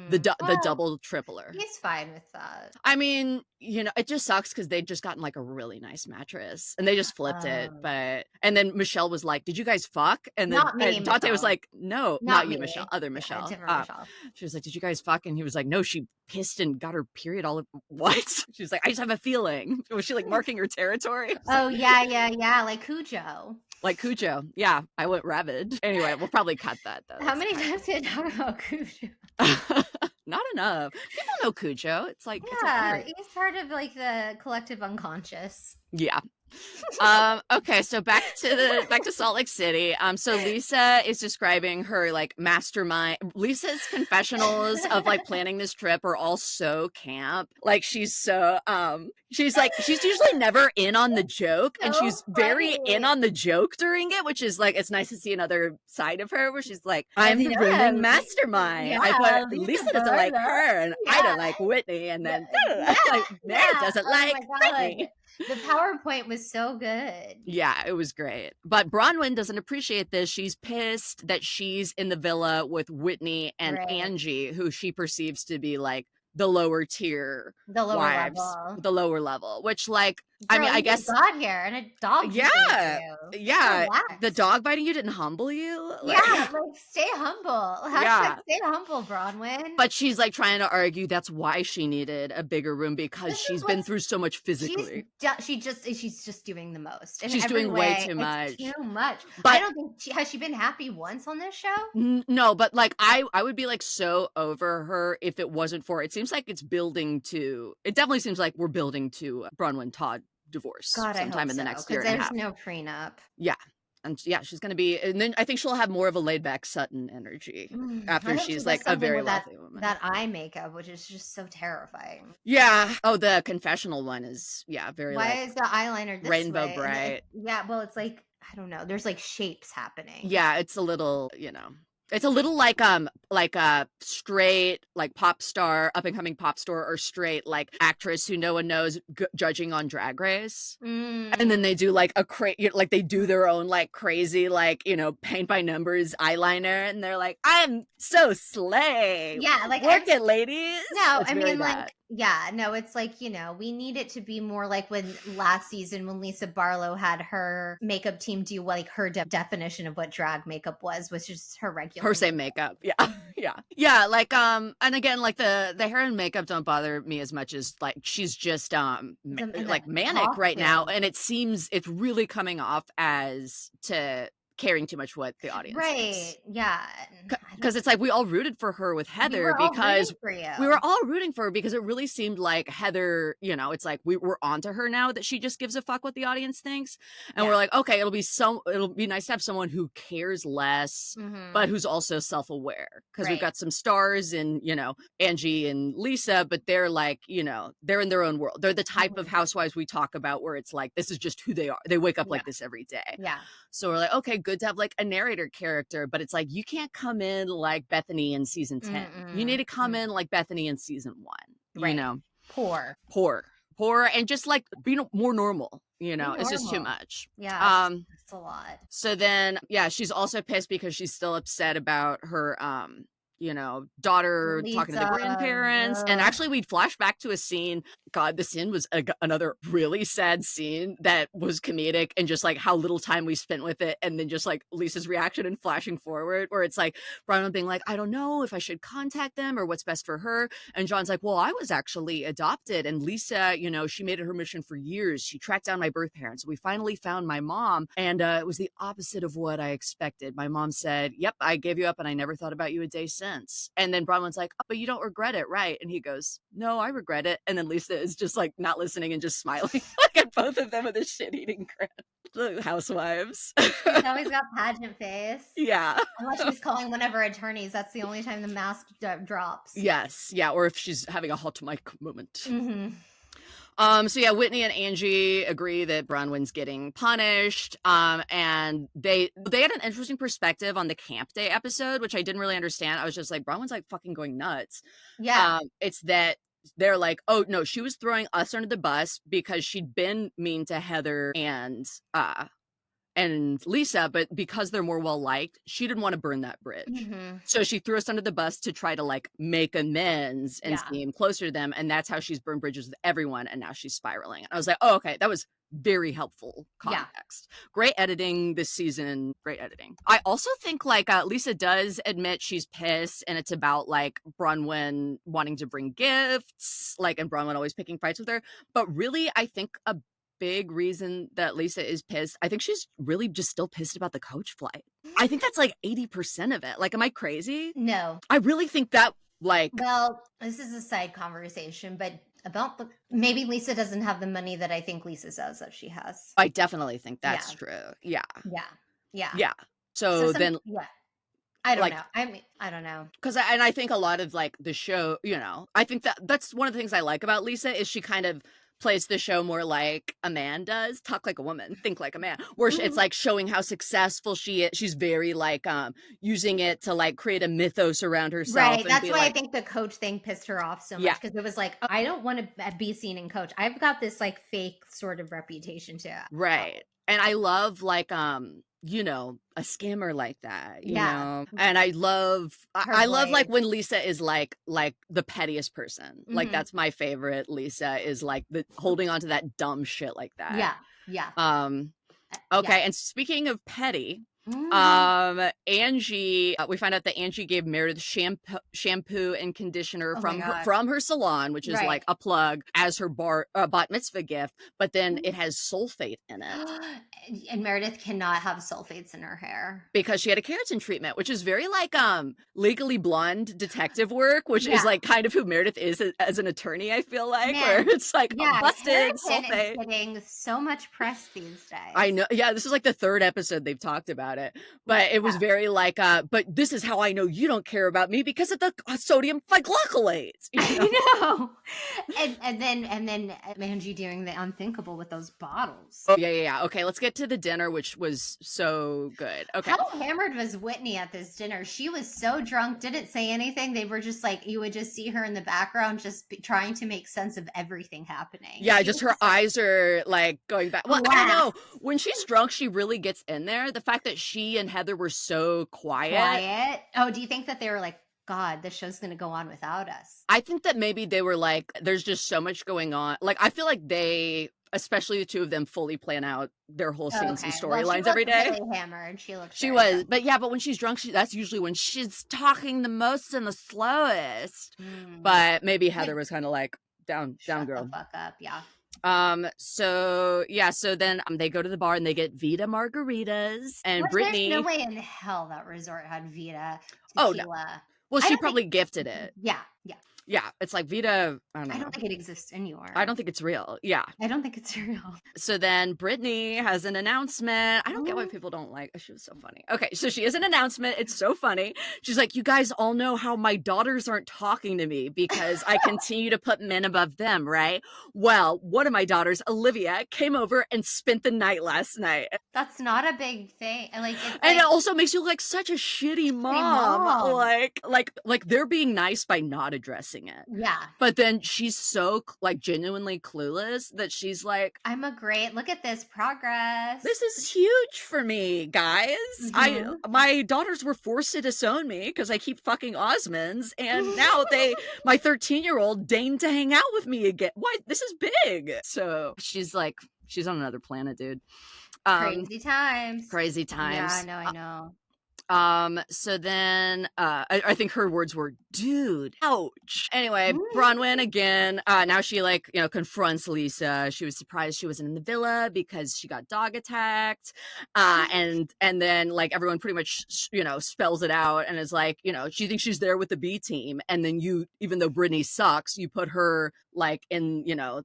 The double tripler. He's fine with that. I mean, you know, it just sucks because they'd just gotten like a really nice mattress and they just flipped it. And then Michelle was like, "Did you guys fuck?" And then Dante Michelle. was like, "No, not you, me. Michelle. Other Michelle." Michelle. She was like, "Did you guys fuck?" And he was like, "No, she pissed and got her period all." What? She was like, "I just have a feeling." Was she like marking her territory? Yeah, like Cujo. Like Cujo. Yeah, I went rabid. Anyway, we'll probably cut that though. How many times did you talk about Cujo? Not enough. People know Cujo. It's like, he's part of like the collective unconscious. Yeah. Okay, so back to Salt Lake City. So Lisa is describing her like mastermind. Lisa's confessionals of like planning this trip are all so camp. Like she's so she's usually never in on the joke and she's very in on the joke during it, which is like it's nice to see another side of her where she's like, I'm the ruling mastermind. Yeah, Lisa doesn't like her and I don't like Whitney and then Mary doesn't like Britney. The PowerPoint was so good. Yeah, it was great. But Bronwyn doesn't appreciate this. She's pissed that she's in the villa with Whitney and Angie, who she perceives to be like the lower tier wives, the lower level, which like, girl, I mean, I guess got here and a dog. Yeah. The dog biting you didn't humble you. Like, like stay humble. Stay humble, Bronwyn. But she's like trying to argue that's why she needed a bigger room because she's been through so much physically. She's just doing the most. She's doing way too much. Too much. But I don't think has she been happy once on this show? No, but like I would be like so over her if it wasn't for it seems like it's building to. It definitely seems like we're building to Bronwyn Todd divorce sometime in the next year and a half. There's no prenup. Yeah. And yeah, she's going to be, and then I think she'll have more of a laid back Sutton energy after she's like a very wealthy woman. That eye makeup, which is just so terrifying. Yeah. Oh, the confessional one is, very Why is the eyeliner this rainbow way? bright? Well, it's like, I don't know. There's like shapes happening. Yeah. It's a little, it's a little like a straight like pop star, up and coming pop star or straight like actress who no one knows judging on Drag Race, and then they do like like they do their own like crazy like paint by numbers eyeliner, and they're like, I'm so slay. Yeah, like work it, ladies. No, I mean like Yeah, no, it's like, we need it to be more like when last season when Lisa Barlow had her makeup team do like her definition of what drag makeup was, which is her regular Her same makeup. Yeah. Yeah. Like, and again, like the hair and makeup don't bother me as much as like she's just like manic right now. And it seems it's really coming off as to caring too much what the audience thinks. Yeah. Because it's like we all rooted for her with Heather because we were all rooting for her because it really seemed like Heather, it's like we're onto her now that she just gives a fuck what the audience thinks. And we're like, okay, it'll be nice to have someone who cares less, but who's also self-aware. Because we've got some stars in, Angie and Lisa, but they're like, they're in their own world. They're the type of housewives we talk about where it's like, this is just who they are. They wake up like this every day. Yeah. So we're like, okay, good to have like a narrator character, but it's like, you can't come in like Bethany in season 10. You need to come in like Bethany in season 1, poor, and just like be more normal, it's just too much. Yeah. It's a lot. So then, she's also pissed because she's still upset about her, daughter talking to the grandparents. And actually we'd flash back to a scene. God, the scene was another really sad scene that was comedic and just like how little time we spent with it. And then just like Lisa's reaction and flashing forward where it's like Bronwyn being like, I don't know if I should contact them or what's best for her. And John's like, well, I was actually adopted. And Lisa, she made it her mission for years. She tracked down my birth parents. We finally found my mom. And it was the opposite of what I expected. My mom said, yep, I gave you up and I never thought about you a day since. And then Bronwyn's like, oh, but you don't regret it, right? And he goes, no, I regret it. And then Lisa is just like not listening and just smiling like at both of them with a shit-eating grin. The housewives. She's always got pageant face. Yeah. Unless she's calling one of her attorneys. That's the only time the mask drops. Yes. Yeah. Or if she's having a hot mic moment. So Whitney and Angie agree that Bronwyn's getting punished. And they had an interesting perspective on the camp day episode, which I didn't really understand. I was just like, Bronwyn's like fucking going nuts. Yeah. It's that they're like, oh no, she was throwing us under the bus because she'd been mean to Heather and Lisa, but because they're more well-liked, she didn't want to burn that bridge. So she threw us under the bus to try to like make amends and seem closer to them. And that's how she's burned bridges with everyone. And now she's spiraling. And I was like, oh, okay, that was very helpful context. Great editing this season. Great editing. I also think like Lisa does admit she's pissed and it's about like Bronwyn wanting to bring gifts, like, and Bronwyn always picking fights with her. But really, I think a big reason that Lisa is pissed, I think she's really just still pissed about the coach flight. I think that's like 80% of it. Like, am I crazy? No. I really think that like... Well, this is a side conversation, but about maybe Lisa doesn't have the money that I think Lisa says that she has. I definitely think that's true. Yeah. So then... Yeah. I don't know. I don't know. Because I think a lot of like the show, I think that's one of the things I like about Lisa is she kind of plays the show more like a man does. Talk like a woman, think like a man. Where it's like showing how successful she is. She's very like using it to like create a mythos around herself. Right. That's why I think the coach thing pissed her off so much because it was like, I don't want to be seen in coach. I've got this like fake sort of reputation too. Right. And I love like a scammer like that, you know? And I love like when Lisa is like the pettiest person. Like that's my favorite. Lisa is like the holding on to that dumb shit like that. Okay. And speaking of petty, Angie, we find out that Angie gave Meredith shampoo and conditioner from her salon, which is like a plug as her bat mitzvah gift, but then it has sulfate in it. And Meredith cannot have sulfates in her hair because she had a keratin treatment, which is very like Legally Blonde detective work, which is like kind of who Meredith is as an attorney. I feel like where it's like busted sulfate. Getting so much press these days. I know. Yeah, this is like the third episode they've talked about it, but it was very like, but this is how I know you don't care about me because of the sodium glycolate. I know. And then Angie doing the unthinkable with those bottles. Oh yeah. Okay, let's get to the dinner, which was so good. Okay. How hammered was Whitney at this dinner? She was so drunk, didn't say anything. They were just like, you would just see her in the background just trying to make sense of everything happening. Yeah, just her eyes are like going back. Well, I don't know. When she's drunk, she really gets in there. The fact that she and Heather were so quiet. Oh, do you think that they were like God, the show's going to go on without us. I think that maybe they were like, there's just so much going on. Like, I feel like they, especially the two of them, fully plan out their whole scenes and storylines every day. Really hammered. She was, drunk. but when she's drunk, that's usually when she's talking the most and the slowest. But maybe Heather was kind of like, down girl. The fuck up, yeah. So then they go to the bar and they get Vida margaritas, and Brittany. There's no way in hell that resort had Vida Tequila. Oh no. Well, she probably gifted it. Yeah. It's like Vida. I don't think it exists anywhere. I don't think it's real. Yeah. I don't think it's real. So then Brittany has an announcement. I don't get why people don't like. She was so funny. Okay, so she has an announcement. It's so funny. She's like, you guys all know how my daughters aren't talking to me because I continue to put men above them, right? Well, one of my daughters, Olivia, came over and spent the night last night. That's not a big thing. And it also makes you look like such a shitty mom. Like they're being nice by not addressing it. Yeah. But then she's so like genuinely clueless that she's like, look at this progress. This is huge for me, guys. My daughters were forced to disown me because I keep fucking Osmonds, and now my 13-year-old deigned to hang out with me again. What? This is big. So she's like, she's on another planet, dude. Crazy times. Yeah, I know. So then I think her words were, dude, ouch. Anyway, Bronwyn again, now she confronts Lisa. She was surprised she wasn't in the villa because she got dog attacked. And then like everyone pretty much, spells it out and is like, she thinks she's there with the B team. And then even though Britney sucks, you put her like in,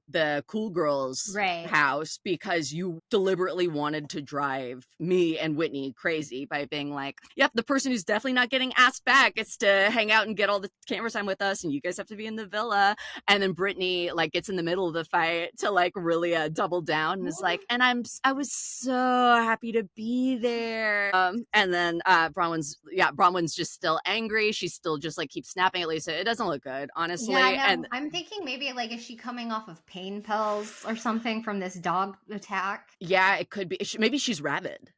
the cool girls house because you deliberately wanted to drive me and Whitney crazy by being like, yep, the person who's definitely not getting asked back gets to hang out and get all the camera time with us, and you guys have to be in the villa. And then Brittany like gets in the middle of the fight to like really double down and is like, and I was so happy to be there. And then Bronwyn's just still angry. She still just like keeps snapping at Lisa. It doesn't look good, honestly. Yeah, and I'm thinking maybe like, is she coming off of pain pills or something from this dog attack? Yeah, it could be. Maybe she's rabid.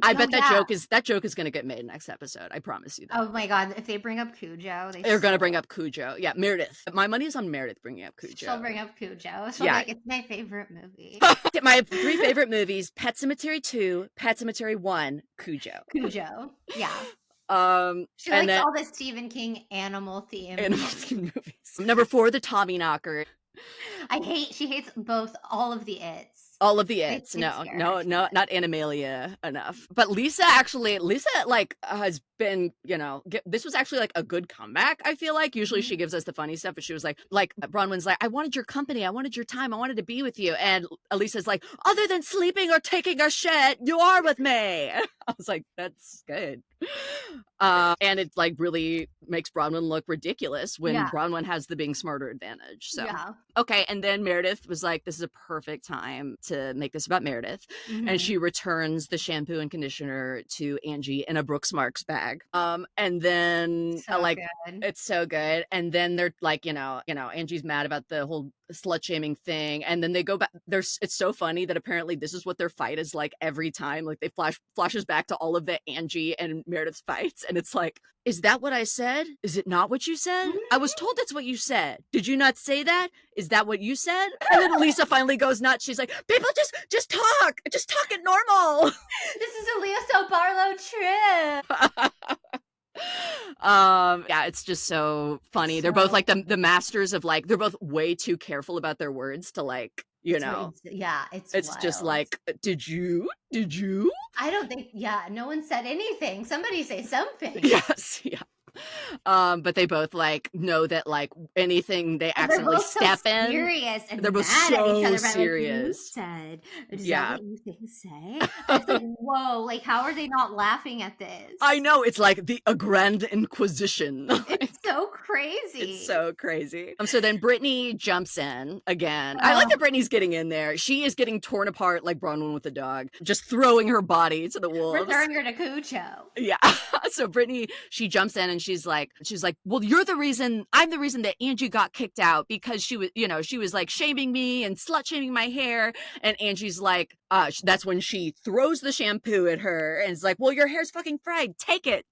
I bet that joke is going to get made next episode. I promise you that. Oh my God. If they bring up Cujo, they're going to bring up Cujo. Yeah, Meredith. My money is on Meredith bringing up Cujo. She'll bring up Cujo. She'll like, it's my favorite movie. My 3 favorite movies: Pet Sematary 2, Pet Sematary 1, Cujo. Yeah. She likes all the Stephen King animal theme movies. Number 4, The Tommyknocker. She hates all of the It's. All of the It's. No, not Animalia enough. But Lisa like has been, this was actually like a good comeback, I feel like. Usually she gives us the funny stuff, but she was like Bronwyn's like, I wanted your company, I wanted your time, I wanted to be with you. And Elisa's like, other than sleeping or taking a shit, you are with me. I was like, that's good. And it like really makes Bronwyn look ridiculous when Bronwyn has the being smarter advantage. So okay, and then Meredith was like, this is a perfect time to make this about Meredith. And she returns the shampoo and conditioner to Angie in a Brooks Marks bag. And then it's so good. And then they're like, Angie's mad about the whole slut shaming thing, and then they go back. It's so funny that apparently this is what their fight is like every time. Like they flashes back to all of the Angie and Meredith's fights, and it's like, is that what I said? Is it not what you said? I was told that's what you said. Did you not say that? Is that what you said? And then Lisa finally goes nuts. She's like, people just talk it normal. This is a Lisa Barlow trip. It's just so funny. They're both like the masters of like, they're both way too careful about their words to like, it's wild. Just like, did you I don't think no one said anything. Somebody say something. Yes. But they both like know that like anything they accidentally step in, serious and they're both so serious. Said, is that what you think say? I was like, whoa! Like, how are they not laughing at this? I know, it's like a Grand Inquisition. It's so crazy. It's so crazy. So then Brittany jumps in again. I like that Brittany's getting in there. She is getting torn apart like Bronwyn with the dog, just throwing her body to the wolves. We're throwing her to Cujo. Yeah. So Brittany, she jumps in and she's like, well, I'm the reason that Angie got kicked out because she was like shaming me and slut shaming my hair. And Angie's like, that's when she throws the shampoo at her and is like, well, your hair's fucking fried. Take it.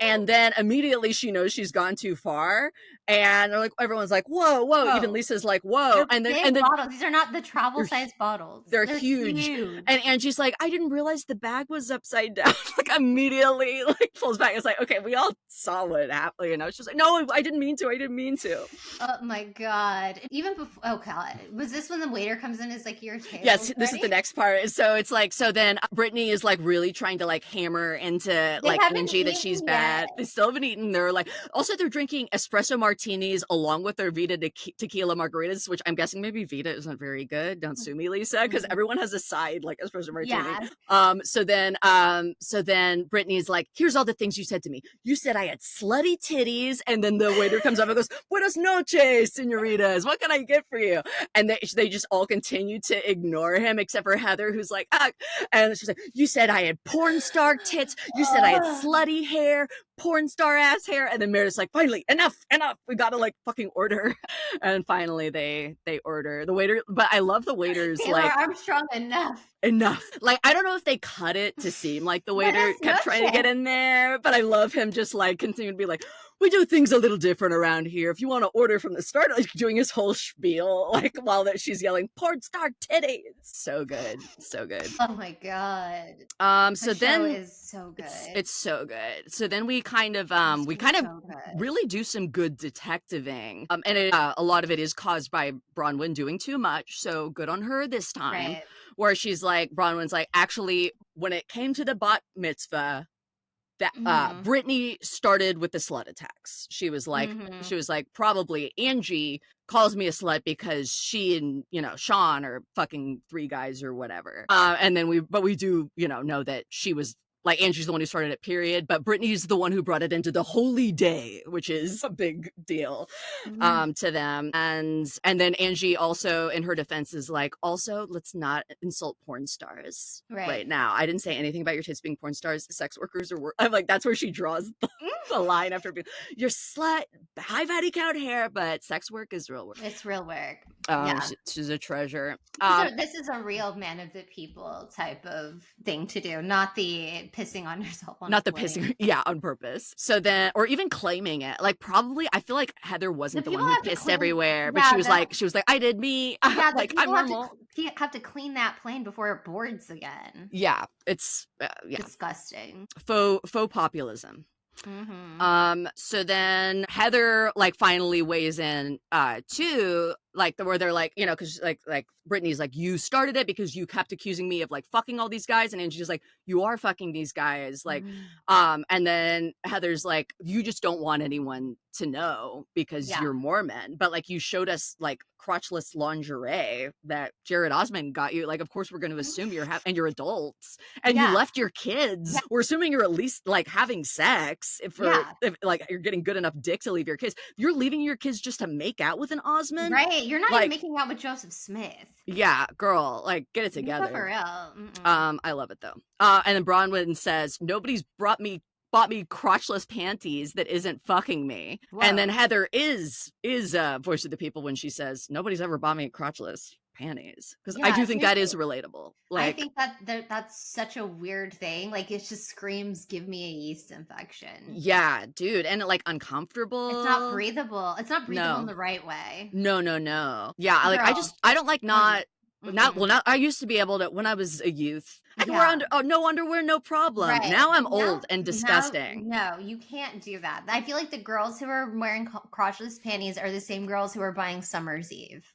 And then immediately she knows she's gone too far. And they're like, everyone's like, whoa, whoa. Even Lisa's like, whoa. They're big bottles. These are not the travel size bottles. They're huge. And Angie's like, I didn't realize the bag was upside down. Like immediately like pulls back. It's like, okay, we all saw what happened. You know, she's like, no, I didn't mean to. Oh my God. Even before, oh God. Was this when the waiter comes in and is like, your tail? Yes, this is the next part. So it's like, so then Brittany is like really trying to like hammer into like Angie that she's bad. They still haven't eaten. They're like, also they're drinking espresso martinis along with their Vida Tequila margaritas, which I'm guessing maybe Vida isn't very good. Don't sue me, Lisa, because everyone has a side like espresso martini. Yeah. So then Brittany's like, here's all the things you said to me. You said I had slutty titties, and then the waiter comes up and goes, Buenas noches, senoritas. What can I get for you? And they just all continue to ignore him, except for Heather, who's like, ah. And she's like, you said I had porn star tits. You said I had slutty hair, porn star ass hair. And then Meredith's like, finally, enough. We gotta like fucking order. And finally they order. The waiter, but I love the waiters. Taylor like Armstrong, enough. Like, I don't know if they cut it to seem like the waiter kept trying to get in there, but I love him just like continuing to be like, we do things a little different around here. If you want to order from the start, like doing his whole spiel, like while she's yelling, porn star titties. So good. Oh my God. So the then show is so good. It's so good. So then we kind of really do some good detectiving. And a lot of it is caused by Bronwyn doing too much. So good on her this time. Right. Where she's like, Bronwyn's like, actually, when it came to the bat mitzvah, that Britney started with the slut attacks. She was like, probably Angie calls me a slut because she and, you know, Sean are fucking three guys or whatever. And then we do, you know that she was like, Angie's the one who started it, period. But Brittany's the one who brought it into the holy day, which is a big deal to them. And then Angie also, in her defense, is like, also, let's not insult porn stars right now. I didn't say anything about your tits being porn stars. Sex workers are I'm like, that's where she draws the line after being, you're slut, high body count hair, but sex work is real work. It's real work. She's a treasure. This is a real man of the people type of thing to do, not the pissing on yourself on pissing on purpose. So then, or even claiming it, like probably I feel like Heather wasn't the one who pissed everywhere, but she was like I did me. Like I'm normal. Have to clean that plane before it boards again. Yeah, it's disgusting. Faux populism. So then Heather like finally weighs in too, like where they're like, you know, because like Brittany's like, you started it because you kept accusing me of like fucking all these guys, and Angie's like, you are fucking these guys, like and then Heather's like, you just don't want anyone to know because you're Mormon, but like you showed us like crotchless lingerie that Jared Osmond got you, like of course we're going to assume and you're adults, and you left your kids. We're assuming you're at least like having sex if like you're getting good enough dick to leave your kids. You're leaving your kids just to make out with an Osmond, right? You're not even making out with Joseph Smith. Yeah, girl, like get it together. For real. I love it though. And then Bronwyn says, nobody's bought me crotchless panties that isn't fucking me. Whoa. And then Heather is voice of the people when she says, nobody's ever bought me crotchless panties, because I do think that is relatable. Like, I think that's such a weird thing. Like it just screams, give me a yeast infection. Yeah, dude. And like uncomfortable. It's not breathable. It's not breathable in the right way. No. Yeah, girl. Like I don't like not I used to be able to, when I was a youth, I could wear no underwear, no problem. Right. Now I'm old and disgusting. No, you can't do that. I feel like the girls who are wearing crotchless panties are the same girls who are buying Summer's Eve.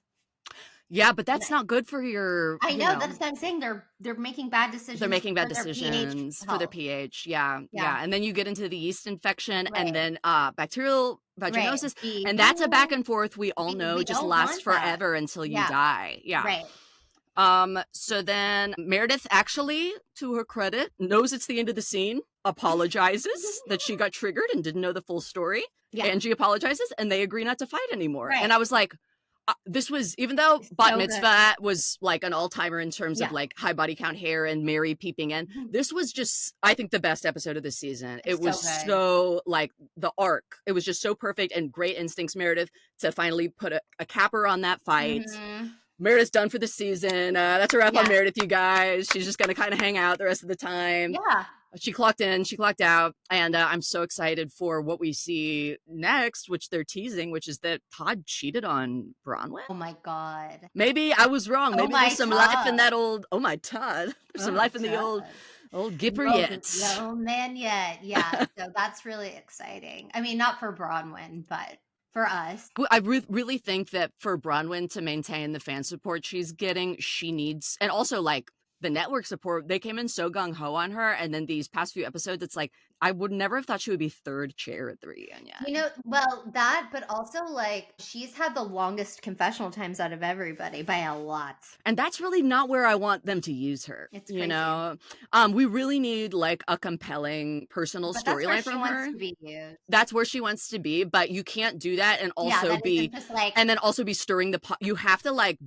Yeah, but that's not good for your. I know, that's what I'm saying. They're making bad decisions. They're making bad decisions for their pH. Yeah. And then you get into the yeast infection, and then bacterial vaginosis, and that's a back and forth. We all know just lasts forever until you die. Yeah. Right. So then Meredith, actually, to her credit, knows it's the end of the scene, apologizes that she got triggered and didn't know the full story. Yeah. Angie apologizes, and they agree not to fight anymore. Right. And I was like, this was, even though bat mitzvah was like an all-timer in terms of like high body count hair and Mary peeping in, this was just, I think, the best episode of the season. It was so like the arc. It was just so perfect, and great instincts, Meredith, to finally put a capper on that fight. Meredith's done for the season. That's a wrap on Meredith, you guys. She's just going to kind of hang out the rest of the time. Yeah. She clocked in, she clocked out, and I'm so excited for what we see next, which they're teasing, which is that Todd cheated on Bronwyn. Oh my God. Maybe I was wrong. Maybe there's some life in that old, Todd. There's some life in the old Gipper yet. The old man yet. Yeah. So that's really exciting. I mean, not for Bronwyn, but for us. I really think that for Bronwyn to maintain the fan support she's getting, she needs, and also like the network support, they came in so gung-ho on her, and then these past few episodes, it's like, I would never have thought she would be third chair at the reunion. You know, well, that, but also, like, she's had the longest confessional times out of everybody by a lot. And that's really not where I want them to use her. It's crazy. You know? We really need, like, a compelling personal storyline from her. That's where she wants to be, but you can't do that and also and then also be stirring the pot. You have to, like,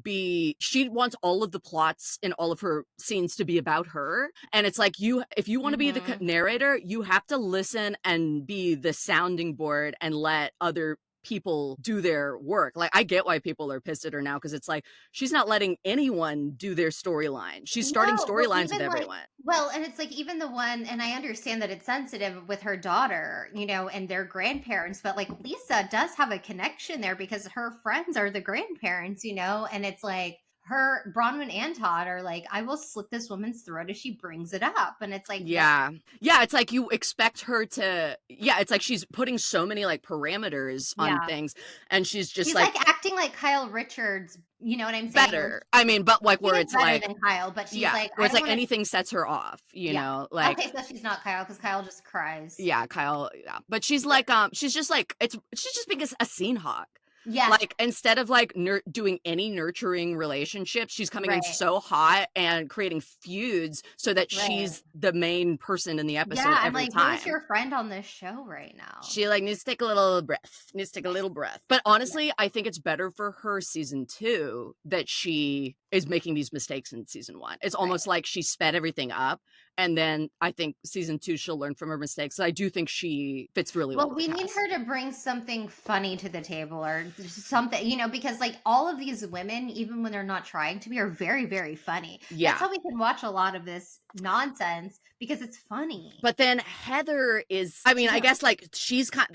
she wants all of the plots in all of her scenes to be about her. And it's like, if you want to be the narrator, you have to listen and be the sounding board and let other people do their work. Like, I get why people are pissed at her now, because it's like, she's not letting anyone do their storyline. She's starting storylines with everyone. Well, and it's like, even the one, and I understand that it's sensitive with her daughter, you know, and their grandparents, but like, Lisa does have a connection there because her friends are the grandparents, you know, and it's like, Bronwyn and Todd are like, I will slit this woman's throat if she brings it up. And it's like, yeah, it's like you expect her to, it's like she's putting so many like parameters on things, and she's like acting like Kyle Richards, you know what I'm saying? Better. I mean, but like where it's like than Kyle, but she's like, where it's like anything sets her off, you know, like, okay, so she's not Kyle because Kyle just cries. Yeah, Kyle. Yeah, but she's like, she's just like, she's just being a scene hog. Yeah. Like, instead of like doing any nurturing relationships, she's coming in so hot and creating feuds so that she's the main person in the episode every time. Who's your friend on this show right now? She like needs to take a little breath. But honestly, I think it's better for her season 2 that she is making these mistakes in season 1. It's almost like she sped everything up. And then I think season 2, she'll learn from her mistakes. I do think she fits really well. Well, we need her to bring something funny to the table or something, you know, because like all of these women, even when they're not trying to be, are very, very funny. Yeah. That's how we can watch a lot of this nonsense, because it's funny. But then Heather is, I mean, I guess like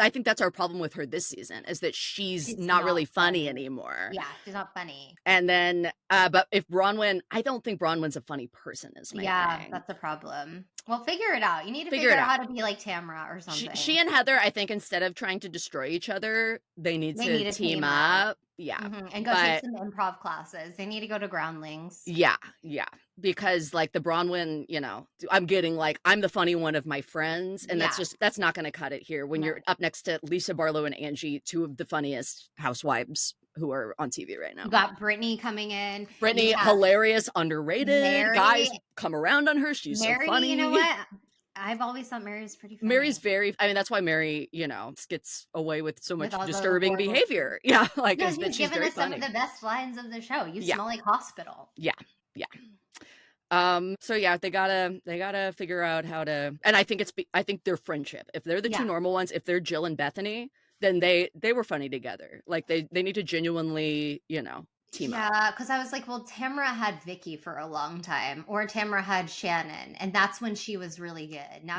I think that's our problem with her this season, is that she's not really funny anymore. Yeah, she's not funny. And then, but if Bronwyn, I don't think Bronwyn's a funny person is my thing. That's a problem. Well, figure it out. You need to figure out how to be like Tamara or something. She and Heather, I think, instead of trying to destroy each other, they need to team up. Yeah. Mm-hmm. And go take some improv classes. They need to go to Groundlings. Yeah. Because like the Bronwyn, you know, I'm getting like, I'm the funny one of my friends. And that's not going to cut it here when you're up next to Lisa Barlow and Angie, 2 of the funniest housewives who are on TV right now. You got Britney coming in. Britney, hilarious, underrated. Mary, guys, come around on her. She's Mary, so funny. You know what? I've always thought Mary was pretty funny. Mary's that's why Mary, you know, gets away with so much disturbing behavior. Yeah. Like, she's given us some of the best lines of the show. You smell like hospital. Yeah. So yeah, they gotta figure out how to, and I think their friendship, if they're the 2 normal ones, if they're Jill and Bethany, then they were funny together. Like they need to genuinely, you know, team up. Yeah, because I was like, well, Tamara had Vicky for a long time, or Tamara had Shannon, and that's when she was really good. Now,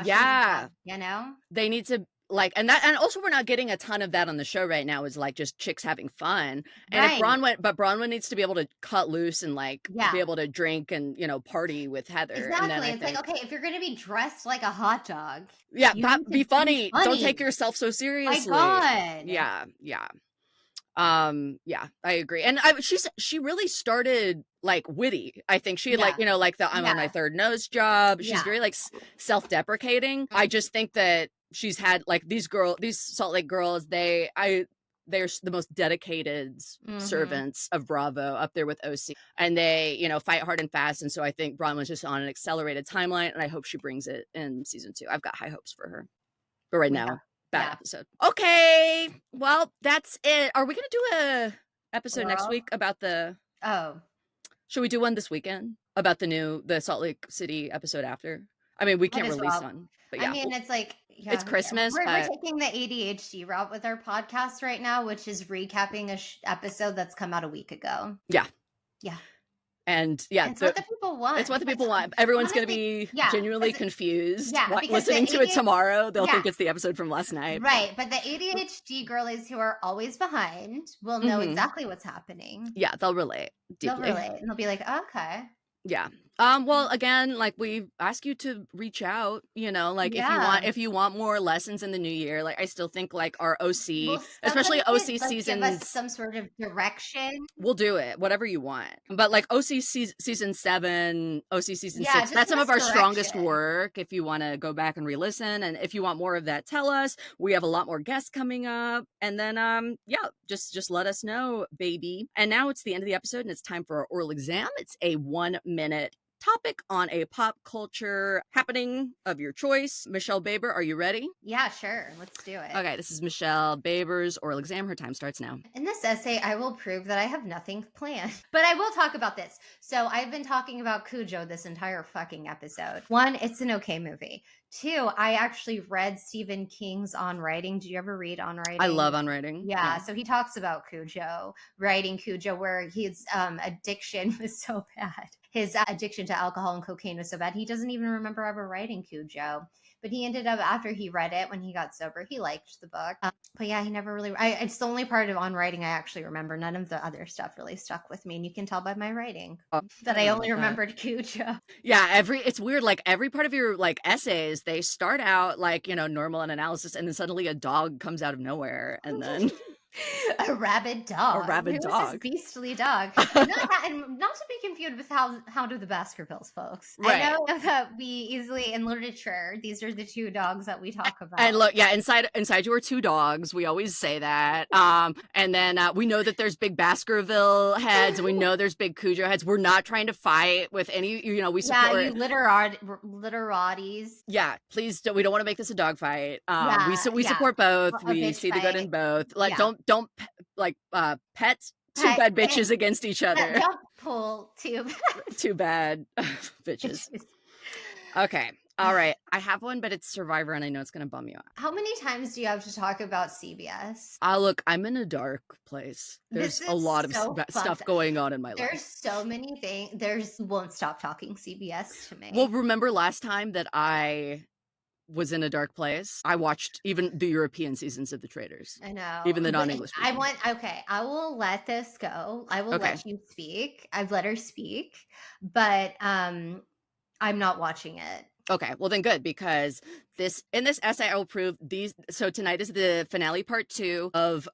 you know, they need to like, and also we're not getting a ton of that on the show right now. Is like just chicks having fun, and if Bronwyn needs to be able to cut loose and like be able to drink and, you know, party with Heather. Exactly. And then like, okay, if you're gonna be dressed like a hot dog, be funny. Don't take yourself so seriously. My God. Yeah. I agree. And she really started like witty. I think she had like, you know, like the I'm on my 3rd nose job. She's very like self-deprecating. I just think that she's had like these Salt Lake girls, they're the most dedicated servants of Bravo, up there with OC, and they, you know, fight hard and fast. And so I think Bronwyn's just on an accelerated timeline, and I hope she brings it in season 2. I've got high hopes for her, but right now, bad episode. Okay, well, that's it. Are we gonna do a episode next week about should we do one this weekend about the Salt Lake City episode after? I mean, we can't release one, but yeah. I mean, it's like, it's Christmas. We're taking the ADHD route with our podcast right now, which is recapping a episode that's come out a week ago. Yeah. Yeah. And yeah, It's what the people want. It's what the people want. Everyone's going to be genuinely confused. Listening to it tomorrow, they'll think it's the episode from last night. Right. But the ADHD girlies who are always behind will know exactly what's happening. Yeah, they'll relate deeply. They'll relate and they'll be like, okay. Yeah. Well, again, like we ask you to reach out, you know, like if you want more lessons in the new year, like I still think like our OC, especially OC season, give us some sort of direction. We'll do it, whatever you want. But like OC season 7, OC season 6, that's some of our strongest work. If you want to go back and re-listen, and if you want more of that, tell us. We have a lot more guests coming up, and then just let us know, baby. And now it's the end of the episode, and it's time for our oral exam. It's a 1-minute topic on a pop culture happening of your choice. Michele Baber, are you ready? Yeah, sure. Let's do it. Okay, this is Michele Baber's oral exam. Her time starts now. In this essay, I will prove that I have nothing planned, but I will talk about this. So I've been talking about Cujo this entire fucking episode. 1, it's an okay movie. 2, I actually read Stephen King's On Writing. Did you ever read On Writing? I love On Writing. Yeah, so he talks about Cujo, writing Cujo, where his addiction was so bad. His addiction to alcohol and cocaine was so bad, he doesn't even remember ever writing Cujo. But he ended up, after he read it, when he got sober, he liked the book. But yeah, he never really, it's the only part of On Writing I actually remember. None of the other stuff really stuck with me. And you can tell by my writing that I only remembered Cujo. Yeah, it's weird. Like every part of your like essays, they start out like, you know, normal and analysis, and then suddenly a dog comes out of nowhere, and then... A rabid dog. A rabid dog. This beastly dog. And not to be confused with how do the Baskervilles, folks. Right. I know that we easily, in literature, these are the 2 dogs that we talk about. And look, yeah, inside you are 2 dogs. We always say that. And then we know that there's big Baskerville heads, and we know there's big Cujo heads. We're not trying to fight with any, you know, we support. Yeah, you literatis. Yeah, please don't. We don't want to make this a dog fight. We support both. We see the good in both. Like, don't like pet 2 bad bitches against each other. Don't pull 2 bad bitches. Okay. All right. I have one, but it's Survivor, and I know it's going to bum you out. How many times do you have to talk about CBS? Look, I'm in a dark place. There's a lot of stuff going on in my life. There's so many things. Won't stop talking CBS to me. Well, remember last time that I was in a dark place? I watched even the European seasons of The Traitors. I know. Even the non-English I will let this go. I will let you speak. I've let her speak, but I'm not watching it. Okay, well then good, because in this essay I will prove these. So tonight is the finale part 2 of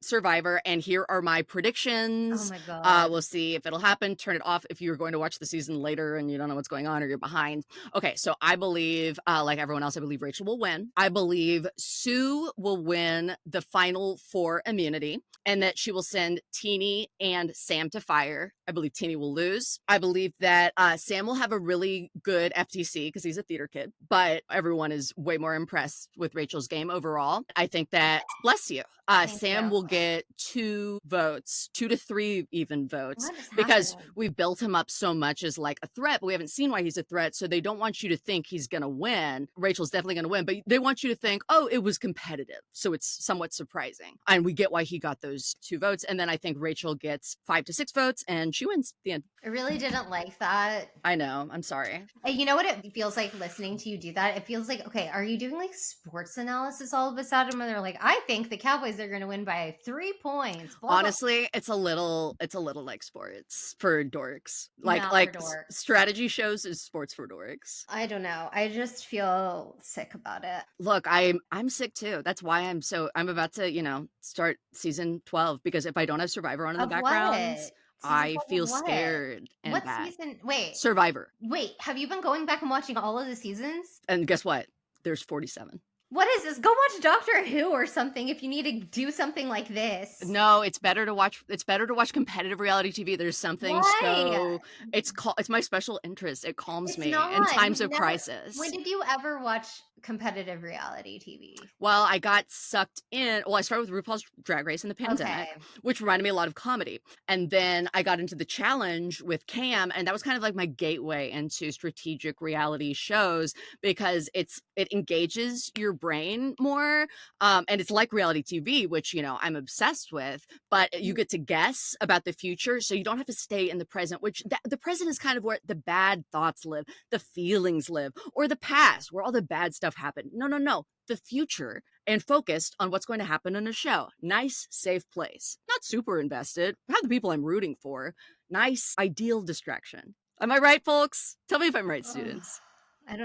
Survivor, and here are my predictions. Oh my god. We'll see if it'll happen. Turn it off if you're going to watch the season later and you don't know what's going on or you're behind. Okay, so I believe, like everyone else, I believe Rachel will win. I believe Sue will win the final 4 immunity, and that she will send Teeny and Sam to fire. I believe Teeny will lose. I believe that Sam will have a really good FTC because he's a theater kid, but everyone is way more impressed with Rachel's game overall. I think that, bless you, Sam will get 2 votes, 2 to 3 even votes, because we've built him up so much as like a threat, but we haven't seen why he's a threat. So they don't want you to think he's going to win. Rachel's definitely going to win, but they want you to think, oh, it was competitive. So it's somewhat surprising. And we get why he got those 2 votes. And then I think Rachel gets 5 to 6 votes and she wins the end. I really didn't like that. I know. I'm sorry. You know what it feels like listening to you do that? It feels like, okay, are you doing like sports analysis all of a sudden when they're like, I think the Cowboys are going to win by 3 points. Blah, honestly, it's a little like sports for dorks. Like dorks. Strategy shows is sports for dorks. I don't know. I just feel sick about it. Look, I'm sick too. That's why I'm about to, start season 12, because if I don't have Survivor on in the background, I feel scared and what bad. Season? Wait. Survivor. Wait, have you been going back and watching all of the seasons? And guess what? There's 47. What is this? Go watch Doctor Who or something if you need to do something like this. No, it's better to watch competitive reality TV. There's something it's my special interest. It calms me in times of crisis. When did you ever watch competitive reality TV? Well, I got sucked in. Well, I started with RuPaul's Drag Race in the pandemic, which reminded me a lot of comedy. And then I got into the challenge with Cam, and that was kind of like my gateway into strategic reality shows, because it engages your brain more. And it's like reality TV, which, you know, I'm obsessed with, but you get to guess about the future. So you don't have to stay in the present, which the present is kind of where the bad thoughts live, the feelings live, or the past where all the bad stuff happened. No. The future, and focused on what's going to happen in a show. Nice, safe place. Not super invested. Have the people I'm rooting for. Nice, ideal distraction. Am I right, folks? Tell me if I'm right, students. I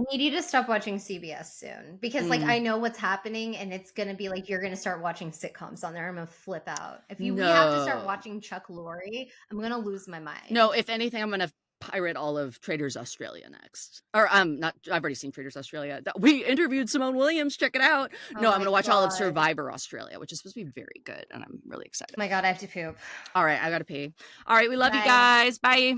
need you to stop watching CBS soon because like I know what's happening and it's gonna be like you're gonna start watching sitcoms on there. I'm gonna flip out. We have to start watching Chuck Lorre, I'm gonna lose my mind. No, if anything, I'm gonna pirate all of Traders Australia next. Or not, I've already seen Traders Australia. We interviewed Simone Williams, check it out. No, I'm gonna watch all of Survivor Australia, which is supposed to be very good, and I'm really excited. Oh my God, I have to poop. All right, I gotta pee. All right, we love you guys. Bye.